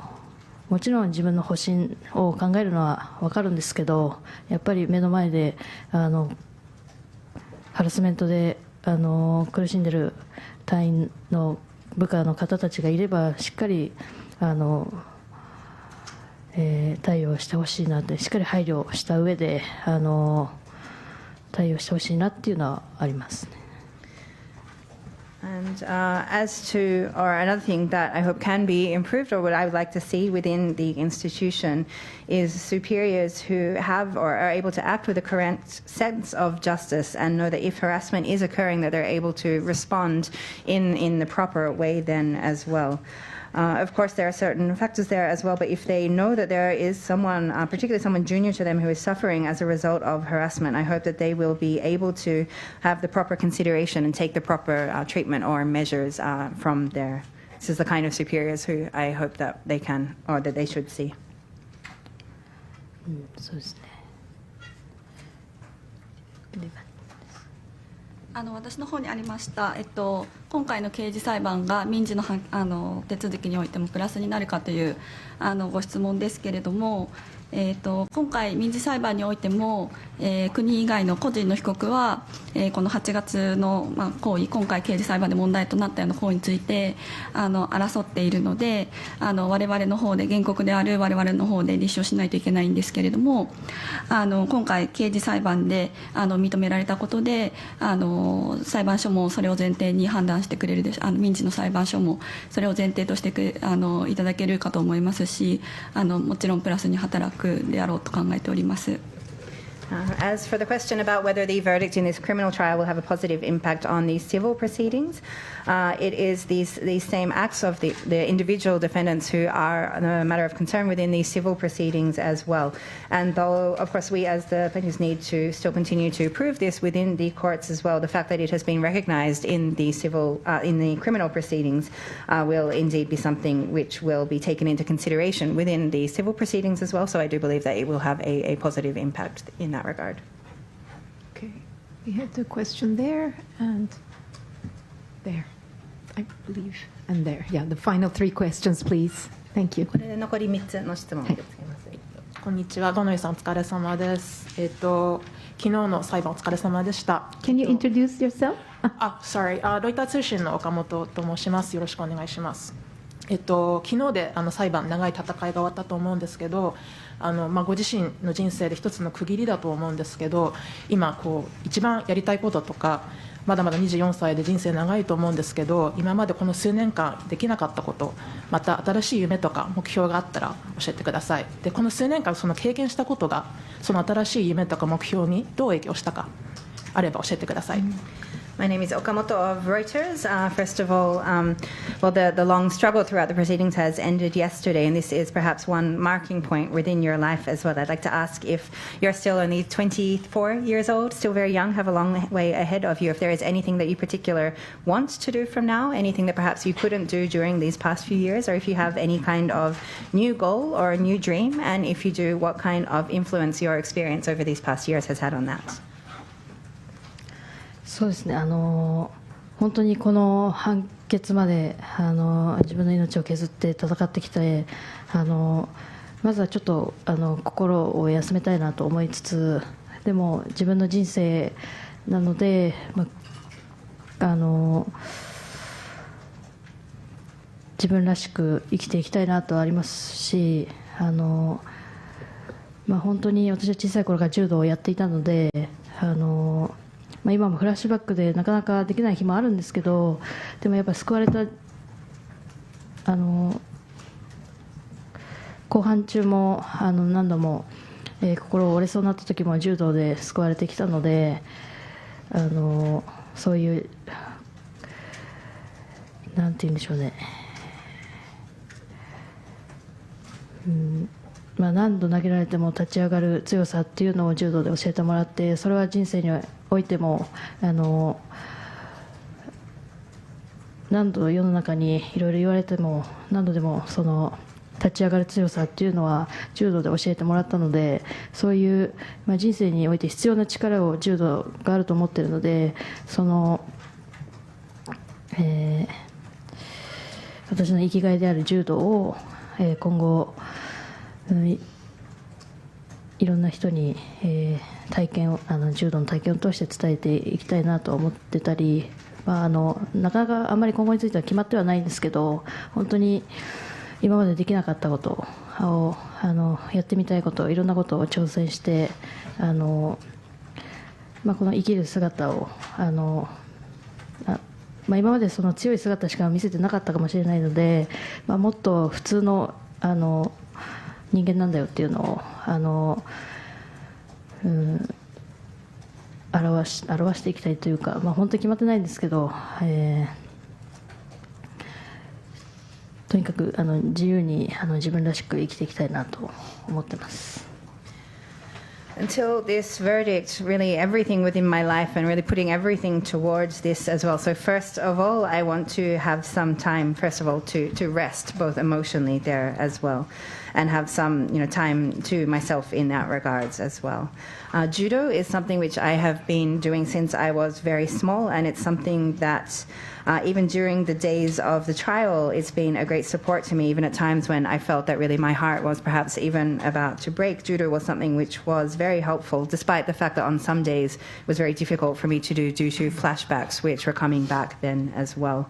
ちろん自分の保身を考えるのは分かるんですけど、やっぱり目の前でハラスメントで苦しんでいる隊員の部下の方たちがいればしっかり対応してほしいなって、しっかり配慮した上で対応してほしいなっていうのはありますね。And as to, or another thing that I hope can be improved, or what I would like to see within the institution, is superiors who have or are able to act with a correct sense of justice and know that if harassment is occurring, that they're able to respond in the proper way then as well. Of course, there are certain factors there as well, but if they know that there is someone, particularly someone junior to them, who is suffering as a result of harassment, I hope that they will be able to have the proper consideration and take the proper treatment or measures from there. This is the kind of superiors who I hope that they can, or that they should see. そうですね。私の方にありました、今回の刑事裁判が民事の手続きにおいてもプラスになるかというご質問ですけれども、今回、民事裁判においても、国以外の個人の被告は、この8月の、行為、今回、刑事裁判で問題となったような行為について争っているので、我々の方で、原告である我々の方で立証しないといけないんですけれども、今回、刑事裁判で認められたことで、裁判所もそれを前提に判断してくれるでしょう、民事の裁判所もそれを前提としていただけるかと思いますし、もちろんプラスに働くであろうと考えております。As for the question about whether the verdict in this criminal trial will have a positive impact on these civil proceedings, it is these same acts of the individual defendants who are a matter of concern within these civil proceedings as well. And though, of course, we as the plaintiffs need to still continue to prove this within the courts as well, the fact that it has been recognized in the criminal proceedings will indeed be something which will be taken into consideration within the civil proceedings as well. So I do believe that it will have a positive impact in that regard. Okay, we have the question there and there, I believe, and there. Yeah, the final 3 questions, please. Thank you. これで残り3つの質問を受け付けます。こんにちは、五ノ井さんお疲れ様です。昨日の裁判お疲れ様でした。Can you introduce yourself? Sorry. ロイター通信の岡本と申します。よろしくお願いします。昨日で裁判、長い戦いが終わったと思うんですけど、ご自身の人生で一つの区切りだと思うんですけど、今一番やりたいこととか、まだまだ24歳で人生長いと思うんですけど、今までこの数年間できなかったこと、また新しい夢とか目標があったら教えてください。で、この数年間その経験したことがその新しい夢とか目標にどう影響したかあれば教えてください。My name is Okamoto of Reuters. First of all, the long struggle throughout the proceedings has ended yesterday, and this is perhaps one marking point within your life as well. I'd like to ask if you're still only 24 years old, still very young, have a long way ahead of you, if there is anything that you particularly want to do from now, anything that perhaps you couldn't do during these past few years, or if you have any kind of new goal or a new dream, and if you do, what kind of influence your experience over these past years has had on that. そうですね、本当にこの判決まで自分の命を削って戦ってきて、まずはちょっと心を休めたいなと思いつつ、でも自分の人生なので、自分らしく生きていきたいなとありますし、本当に私は小さい頃から柔道をやっていたので、今もフラッシュバックでなかなかできない日もあるんですけど、でもやっぱり救われた後半中も何度も、心を折れそうになった時も柔道で救われてきたので、そういうなんて言うんでしょうね、何度投げられても立ち上がる強さっていうのを柔道で教えてもらって、それは人生においても何度世の中にいろいろ言われても何度でもその立ち上がる強さっていうのは柔道で教えてもらったので、そういう、人生において必要な力を柔道があると思っているので、私の生きがいである柔道を、今後いろんな人に、体験を柔道の体験を通して伝えていきたいなと思ってたり、なかなかあんまり今後については決まってはないんですけど、本当に今までできなかったことをやってみたいこと、いろんなことを挑戦してこの生きる姿を今までその強い姿しか見せてなかったかもしれないので、もっと普通の人間なんだよっていうのを表していきたいというか、本当に決まってないんですけど、とにかく自由に自分らしく生きていきたいなと思ってます。Until this verdict, really everything within my life and really putting everything towards this as well. So first of all, I want to have some time, first of all, to rest, both emotionally there as well, and have some time to myself in that regards as well. Judo is something which I have been doing since I was very small, and it's something that even during the days of the trial, it's been a great support to me, even at times when I felt that really my heart was perhaps even about to break. Judo was something which was very helpful, despite the fact that on some days it was very difficult for me to do due to flashbacks which were coming back then as well.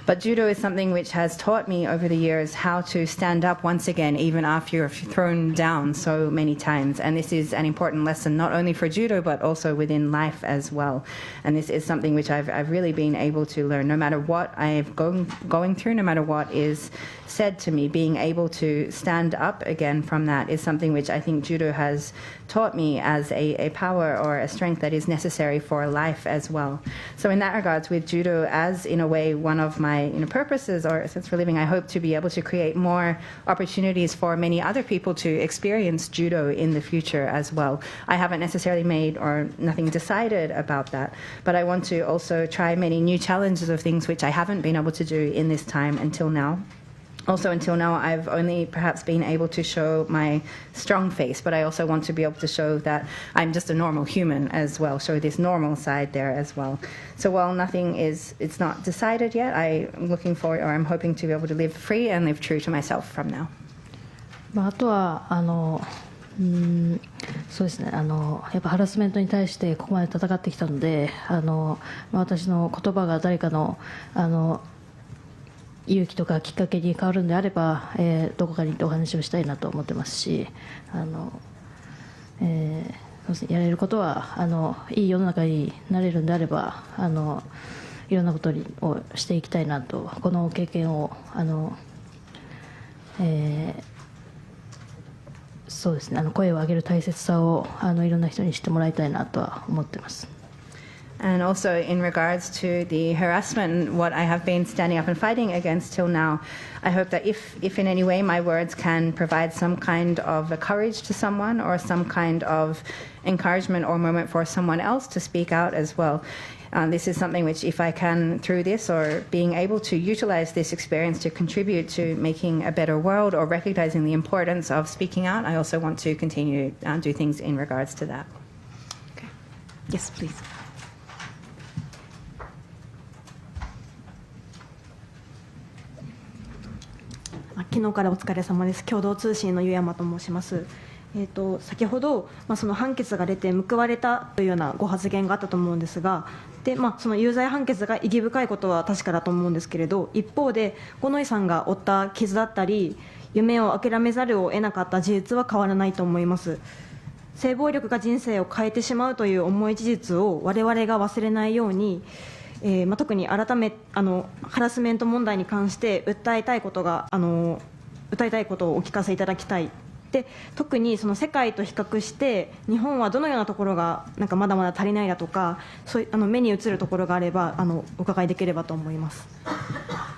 But judo is something which has taught me over the years how to stand up once again, even after you're thrown down so many times. And this is an important lesson, not only for judo, but also within life as well. And this is something which I've really been able to learn. No matter what I've going through, no matter what is said to me, being able to stand up again from that is something which I think judo has taught me as a power or a strength that is necessary for life as well. So in that regards, with judo as in a way one of my purposes or sense for living, I hope to be able to create more opportunities for many other people to experience judo in the future as well. I haven't necessarily made or nothing decided about that, but I want to also try many new challenges of things which I haven't been able to do in this time until now. Also, until now, I've only perhaps been able to show my strong face, but I also want to be able to show that I'm just a normal human as well, show this normal side there as well. So while it's not decided yet, I'm looking forward, or I'm hoping to be able to live free and live true to myself from now. あとはそうですね、やっぱハラスメントに対してここまで戦ってきたので、私の言葉が誰かの勇気とかきっかけに変わるのであれば、どこかに行ってお話をしたいなと思ってますし、そうですね、やれることはいい世の中になれるんであればいろんなことをしていきたいなと、この経験をそうですね、声を上げる大切さをいろんな人に知ってもらいたいなとは思ってます。And also in regards to the harassment, what I have been standing up and fighting against till now, I hope that if in any way my words can provide some kind of a courage to someone or some kind of encouragement or moment for someone else to speak out as well. This is something which, if I can, through this or being able to utilize this experience to contribute to making a better world or recognizing the importance of speaking out, I also want to continue to do things in regards to that. Okay. Yes, please. 昨日からお疲れ様です。共同通信の湯山と申します。先ほど、その判決が出て報われたというようなご発言があったと思うんですが、でその有罪判決が意義深いことは確かだと思うんですけれど、一方で五ノ井さんが負った傷だったり夢を諦めざるを得なかった事実は変わらないと思います。性暴力が人生を変えてしまうという重い事実を我々が忘れないように、特に改めハラスメント問題に関して訴えたいことをお聞かせいただきたい。で特にその世界と比較して日本はどのようなところがまだまだ足りないだとか、そういう目に映るところがあればお伺いできればと思います。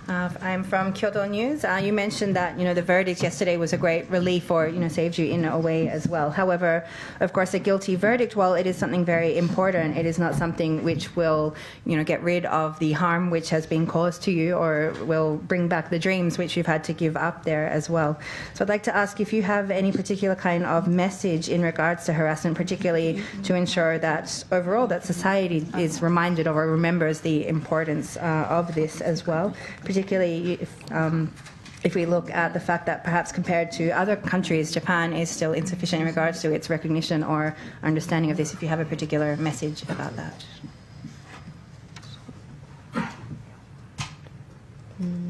I'm from Kyoto News. You mentioned that the verdict yesterday was a great relief or saved you in a way as well. However, of course, a guilty verdict, while it is something very important, it is not something which will get rid of the harm which has been caused to you or will bring back the dreams which you've had to give up there as well. So I'd like to ask if you have any particular kind of message in regards to harassment, particularly to ensure that overall that society is reminded of or remembers the importance of this as well. Particularly if we look at the fact that perhaps compared to other countries, Japan is still insufficient in regards to its recognition or understanding of this, if you have a particular message about that. Mm.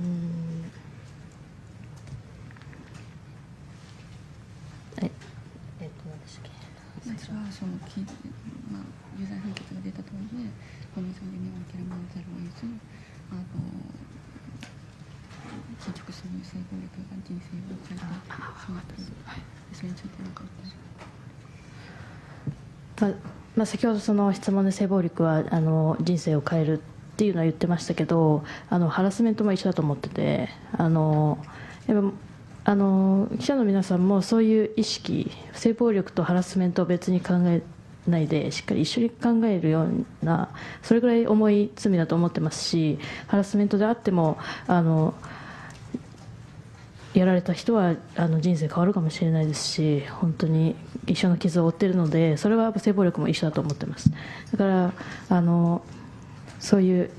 先ほどその質問で性暴力は人生を変えるっていうのは言ってましたけど、ハラスメントも一緒だと思ってて、やっぱ記者の皆さんもそういう意識、性暴力とハラスメントを別に考えないでしっかり一緒に考えるような、それぐらい重い罪だと思ってますし、ハラスメントであってもやられた人は人生変わるかもしれないですし、本当に一緒の傷を負っているので、それは性暴力も一緒だと思ってます。だからそういう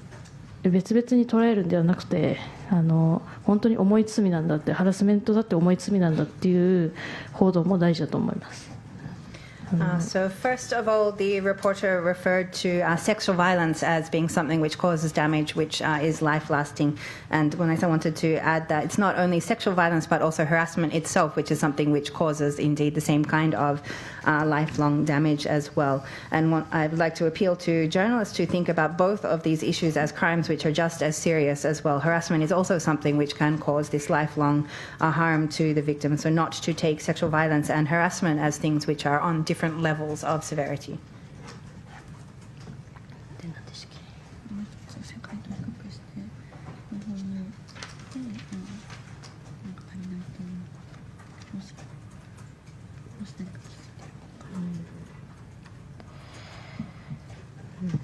別々に捉えるんではなくて、本当に重い罪なんだって、ハラスメントだって重い罪なんだっていう報道も大事だと思います。So first of all, the reporter referred to sexual violence as being something which causes damage, which is life-lasting. And when I wanted to add that it's not only sexual violence, but also harassment itself, which is something which causes indeed the same kind of lifelong damage as well. And I would like to appeal to journalists to think about both of these issues as crimes which are just as serious as well. Harassment is also something which can cause this lifelong harm to the victim. So not to take sexual violence and harassment as things which are on different levels of severity. Yeah.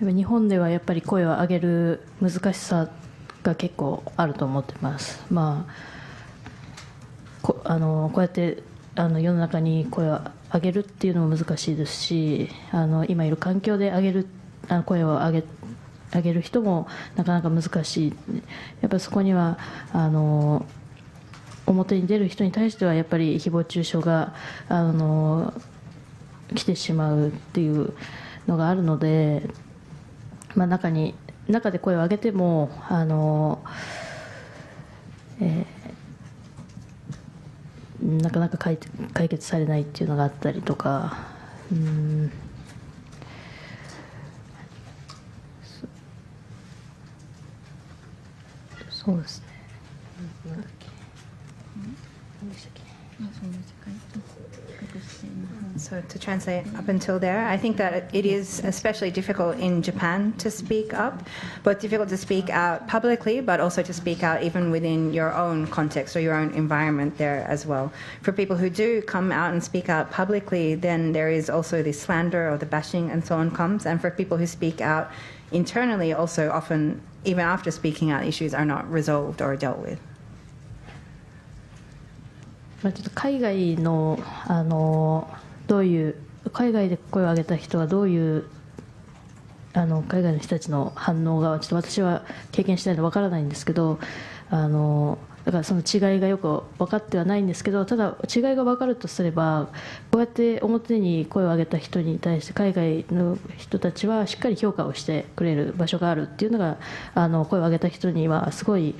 日本ではやっぱり声を上げる難しさが結構あると思ってます。こうやって世の中に声を上げるっていうのも難しいですし、今いる環境で声を上げる人もなかなか難しい。やっぱりそこには表に出る人に対してはやっぱり誹謗中傷が来てしまうっていうのがあるので、中で声を上げてもなかなか解決されないっていうのがあったりとか、そうですね。So to translate up until there, I think that it is especially difficult in Japan to speak up, both difficult to speak out publicly, but also to speak out even within your own context or your own environment there as well. For people who do come out and speak out publicly, then there is also the slander or the bashing and so on comes. And for people who speak out internally, also often, even after speaking out, issues are not resolved or dealt with. ちょっと海外のどういう海外で声を上げた人はどういう海外の人たちの反応がちょっと私は経験してないのでわからないんですけど、だからその違いがよく分かってはないんですけど、ただ違いが分かるとすれば、こうやって表に声を上げた人に対して海外の人たちはしっかり評価をしてくれる場所があるっていうのが声を上げた人にはすごい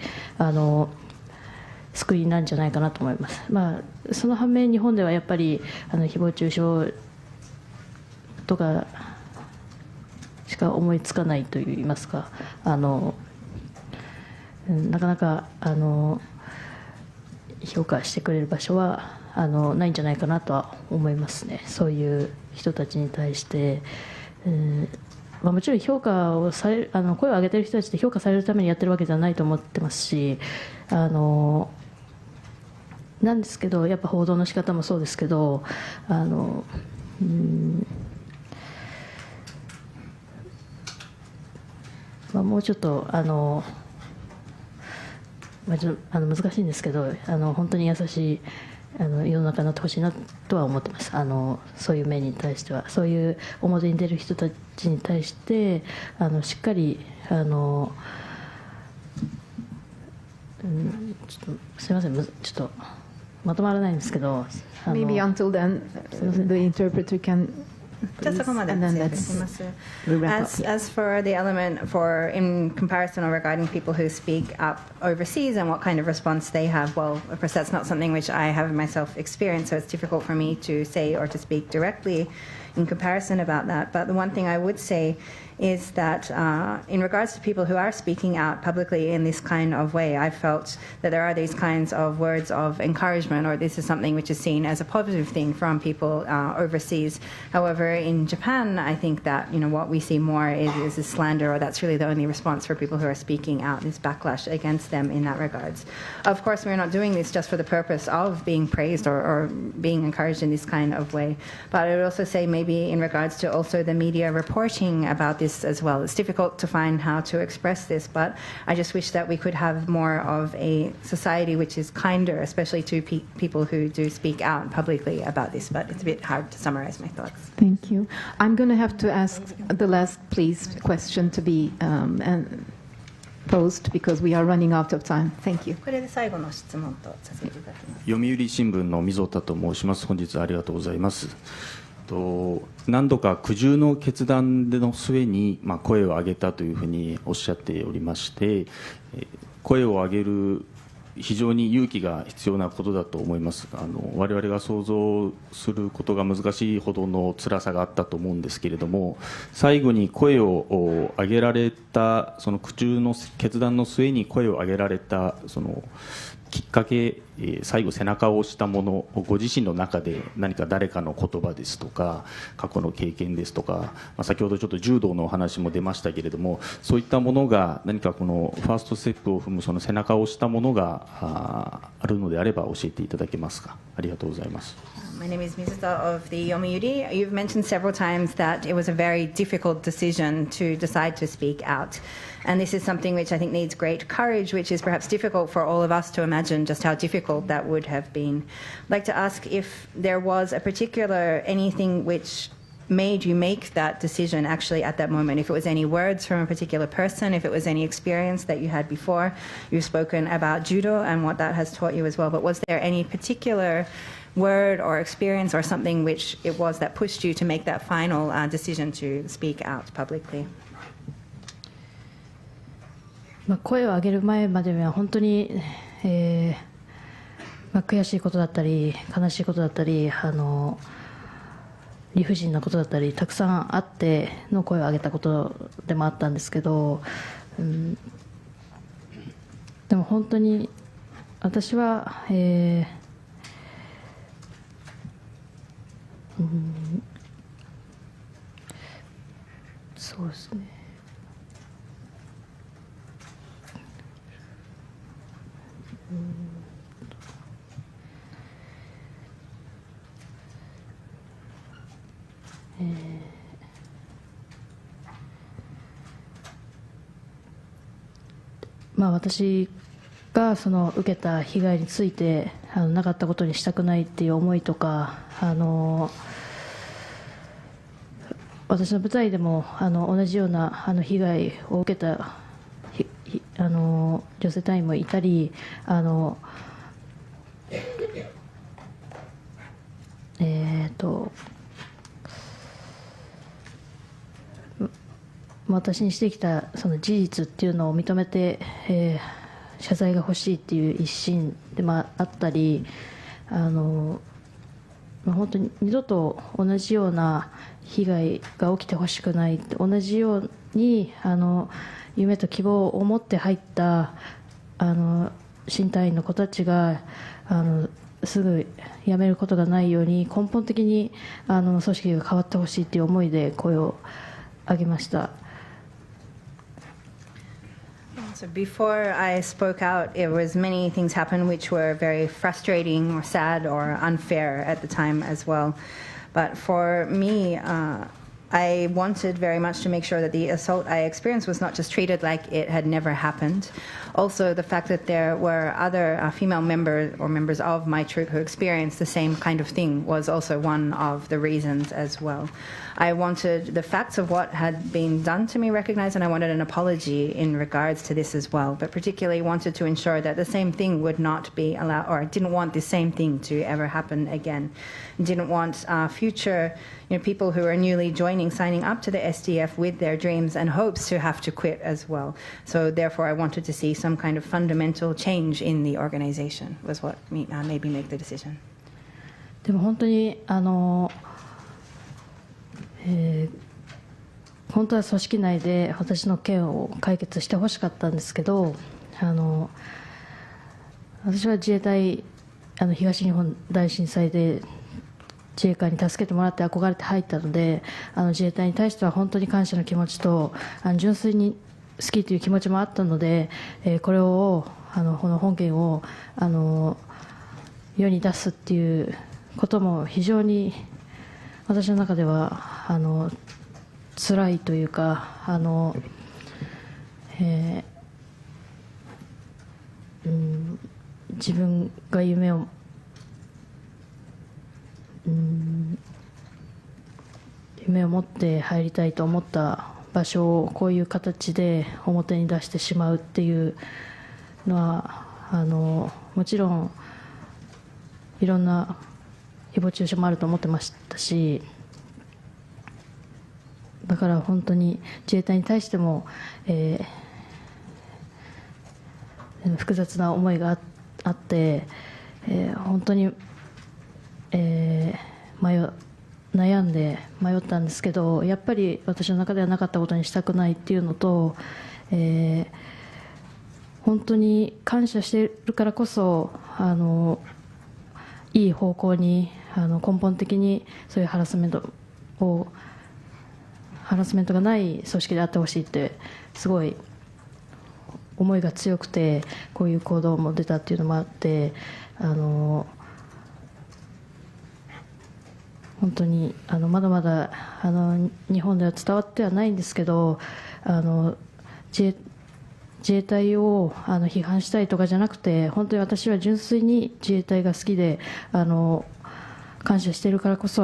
救いなんじゃないかなと思います。その反面、日本ではやっぱり誹謗中傷とかしか思いつかないといいますか、なかなか評価してくれる場所はないんじゃないかなとは思いますね。そういう人たちに対して、もちろん評価をされる声を上げている人たちって評価されるためにやってるわけじゃないと思ってますし、なんですけど、やっぱ報道の仕方もそうですけど、もうちょっと難しいんですけど、本当に優しい世の中になってほしいなとは思ってます。そういう面に対しては、そういう表に出る人たちに対してしっかりちょっとすみません、ちょっとまとまらないんですけど、Maybe until then, the interpreter can. Just and then as for the element for in comparison or regarding people who speak up overseas and what kind of response they have, well, of course that's not something which I have myself experienced, so it's difficult for me to say or to speak directly in comparison about that. But the one thing I would say is that in regards to people who are speaking out publicly in this kind of way, I felt that there are these kinds of words of encouragement, or this is something which is seen as a positive thing from people overseas. However, in Japan, I think that what we see more is slander, or that's really the only response for people who are speaking out, this backlash against them in that regards. Of course, we're not doing this just for the purpose of being praised or being encouraged in this kind of way, but I would also say maybe in regards to also the media reporting about this as well. It's difficult to find how to express this, but I just wish that we could have more of a society which is kinder, especially to people who do speak out publicly about this, but it's a bit hard to summarize my thoughts. Thank you. I'm going to have to ask the last, please, question to be posed because we are running out of time. Thank you. これで最後の質問とさせていただきます。読売新聞の溝田と申します。本日はありがとうございます。何度か苦渋の決断での末に、声を上げたというふうにおっしゃっておりまして、声を上げる非常に勇気が必要なことだと思います。我々が想像することが難しいほどの辛さがあったと思うんですけれども、最後に声を上げられた、その苦渋の決断の末に声を上げられたそのきっかけ、最後背中を押したもの、ご自身の中で何か誰かの言葉ですとか過去の経験ですとか、先ほどちょっと柔道のお話も出ましたけれども、そういったものが何かこのファーストステップを踏むその背中を押したものがあるのであれば教えていただけますか。ありがとうございます。My name is Mizuta of the Yomiuri. You've mentioned several times that it was a very difficult decision to decide to speak out. And this is something which I think needs great courage, which is perhaps difficult for all of us to imagine just how difficult that would have been. I'd like to ask if there was a particular anything which made you make that decision actually at that moment, if it was any words from a particular person, if it was any experience that you had before. You've spoken about judo and what that has taught you as well, but was there any particular word or experience or something which it was that pushed you to make that final decision to speak out publicly? 声を上げる前までは本当に、悔しいことだったり悲しいことだったり理不尽なことだったりたくさんあっての声を上げたことでもあったんですけど、でも本当に私は、そうですね、私がその受けた被害についてなかったことにしたくないっていう思いとか、私の舞台でも同じような被害を受けた女性隊員もいたり、私にしてきたその事実っていうのを認めて、謝罪が欲しいっていう一心でもあったり、本当に二度と同じような被害が起きてほしくない、同じように夢と希望を持って入った新隊員の子たちがすぐ辞めることがないように根本的に組織が変わってほしいという思いで声を上げました。So before I spoke out, it was many things happened which were very frustrating or sad or unfair at the time as well. But for me, I wanted very much to make sure that the assault I experienced was not just treated like it had never happened. Also, the fact that there were other female members or members of my troop who experienced the same kind of thing was also one of the reasons as well. I wanted the facts of what had been done to me recognized, and I wanted an apology in regards to this as well, but particularly wanted to ensure that the same thing would not be allowed, or I didn't want the same thing to ever happen again. Didn't want future people who are newly joining, signing up to the SDF with their dreams and hopes to have to quit as well. So therefore I wanted to see some kind of fundamental change in the organization was what made me make the decision. でも本当に本当は組織内で私の件を解決してほしかったんですけど、私は自衛隊、東日本大震災で自衛官に助けてもらって憧れて入ったので、自衛隊に対しては本当に感謝の気持ちと、純粋に好きという気持ちもあったので、これをこの本件を世に出すっていうことも非常に私の中では辛いというか、自分が夢を持って入りたいと思った場所をこういう形で表に出してしまうっていうのはもちろんいろんな誹謗中傷もあると思ってましたし、だから本当に自衛隊に対しても、複雑な思いがあって、本当に、悩んで迷ったんですけど、やっぱり私の中ではなかったことにしたくないっていうのと、本当に感謝しているからこそいい方向に根本的にそういうハラスメントがない組織であってほしいってすごい思いが強くて、こういう行動も出たっていうのもあって、本当にまだまだ日本では伝わってはないんですけど、自衛隊を批判したいとかじゃなくて、本当に私は純粋に自衛隊が好きで感謝しているからこそ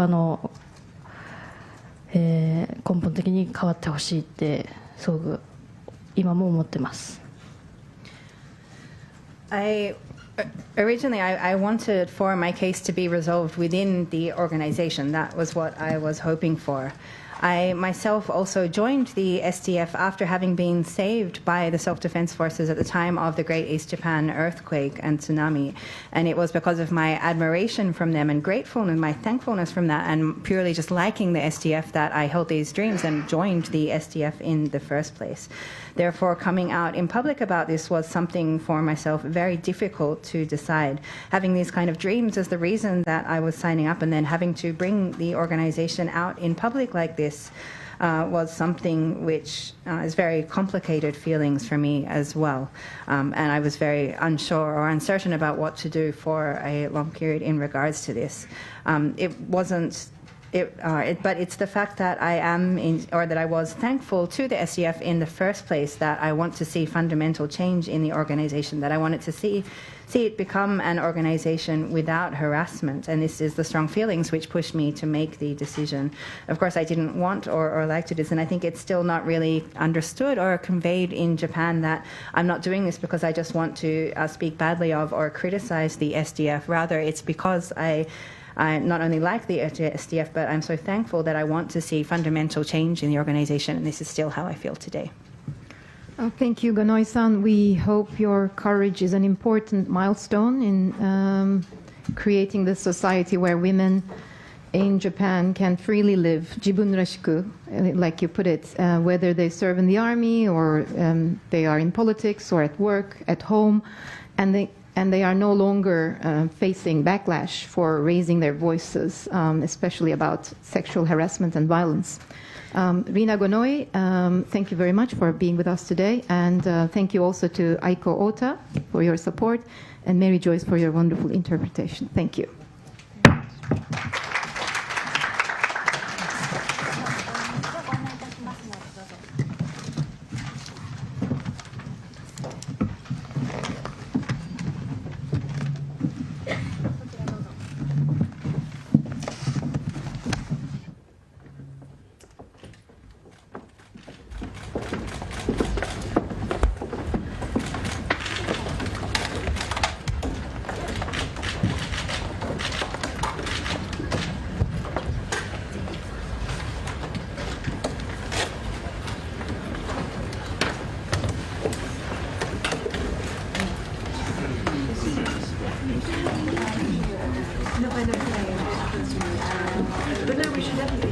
根本的に変わってほしいってすごく今も思ってます。Originally, I wanted for my case to be resolved within the organization. That was what I was hoping for. I myself also joined the SDF after having been saved by the self-defense forces at the time of the Great East Japan earthquake and tsunami. And it was because of my admiration from them and gratefulness, my thankfulness from that, and purely just liking the SDF that I held these dreams and joined the SDF in the first place. Therefore, coming out in public about this was something for myself very difficult to decide. Having these kind of dreams is the reason that I was signing up, and then having to bring the organization out in public like this was something which is very complicated feelings for me as well. And I was very unsure or uncertain about what to do for a long period in regards to this. But it's the fact that I was thankful to the SDF in the first place that I want to see fundamental change in the organization, that I wanted to see it become an organization without harassment. And this is the strong feelings which pushed me to make the decision. Of course, I didn't want or like to do this, and I think it's still not really understood or conveyed in Japan that I'm not doing this because I just want to speak badly of or criticize the SDF. Rather, it's because I not only like the SDF, but I'm so thankful that I want to see fundamental change in the organization, and this is still how I feel today. Thank you, Gonoi-san. We hope your courage is an important milestone in creating this society where women in Japan can freely live, jibun rashiku, like you put it, whether they serve in the army or they are in politics or at work, at home, and they are no longer facing backlash for raising their voices, especially about sexual harassment and violence. Rina Gonoi, thank you very much for being with us today, and thank you also to Aiko Ota for your support, and Mary Joyce for your wonderful interpretation. Thank you. But no, we should definitely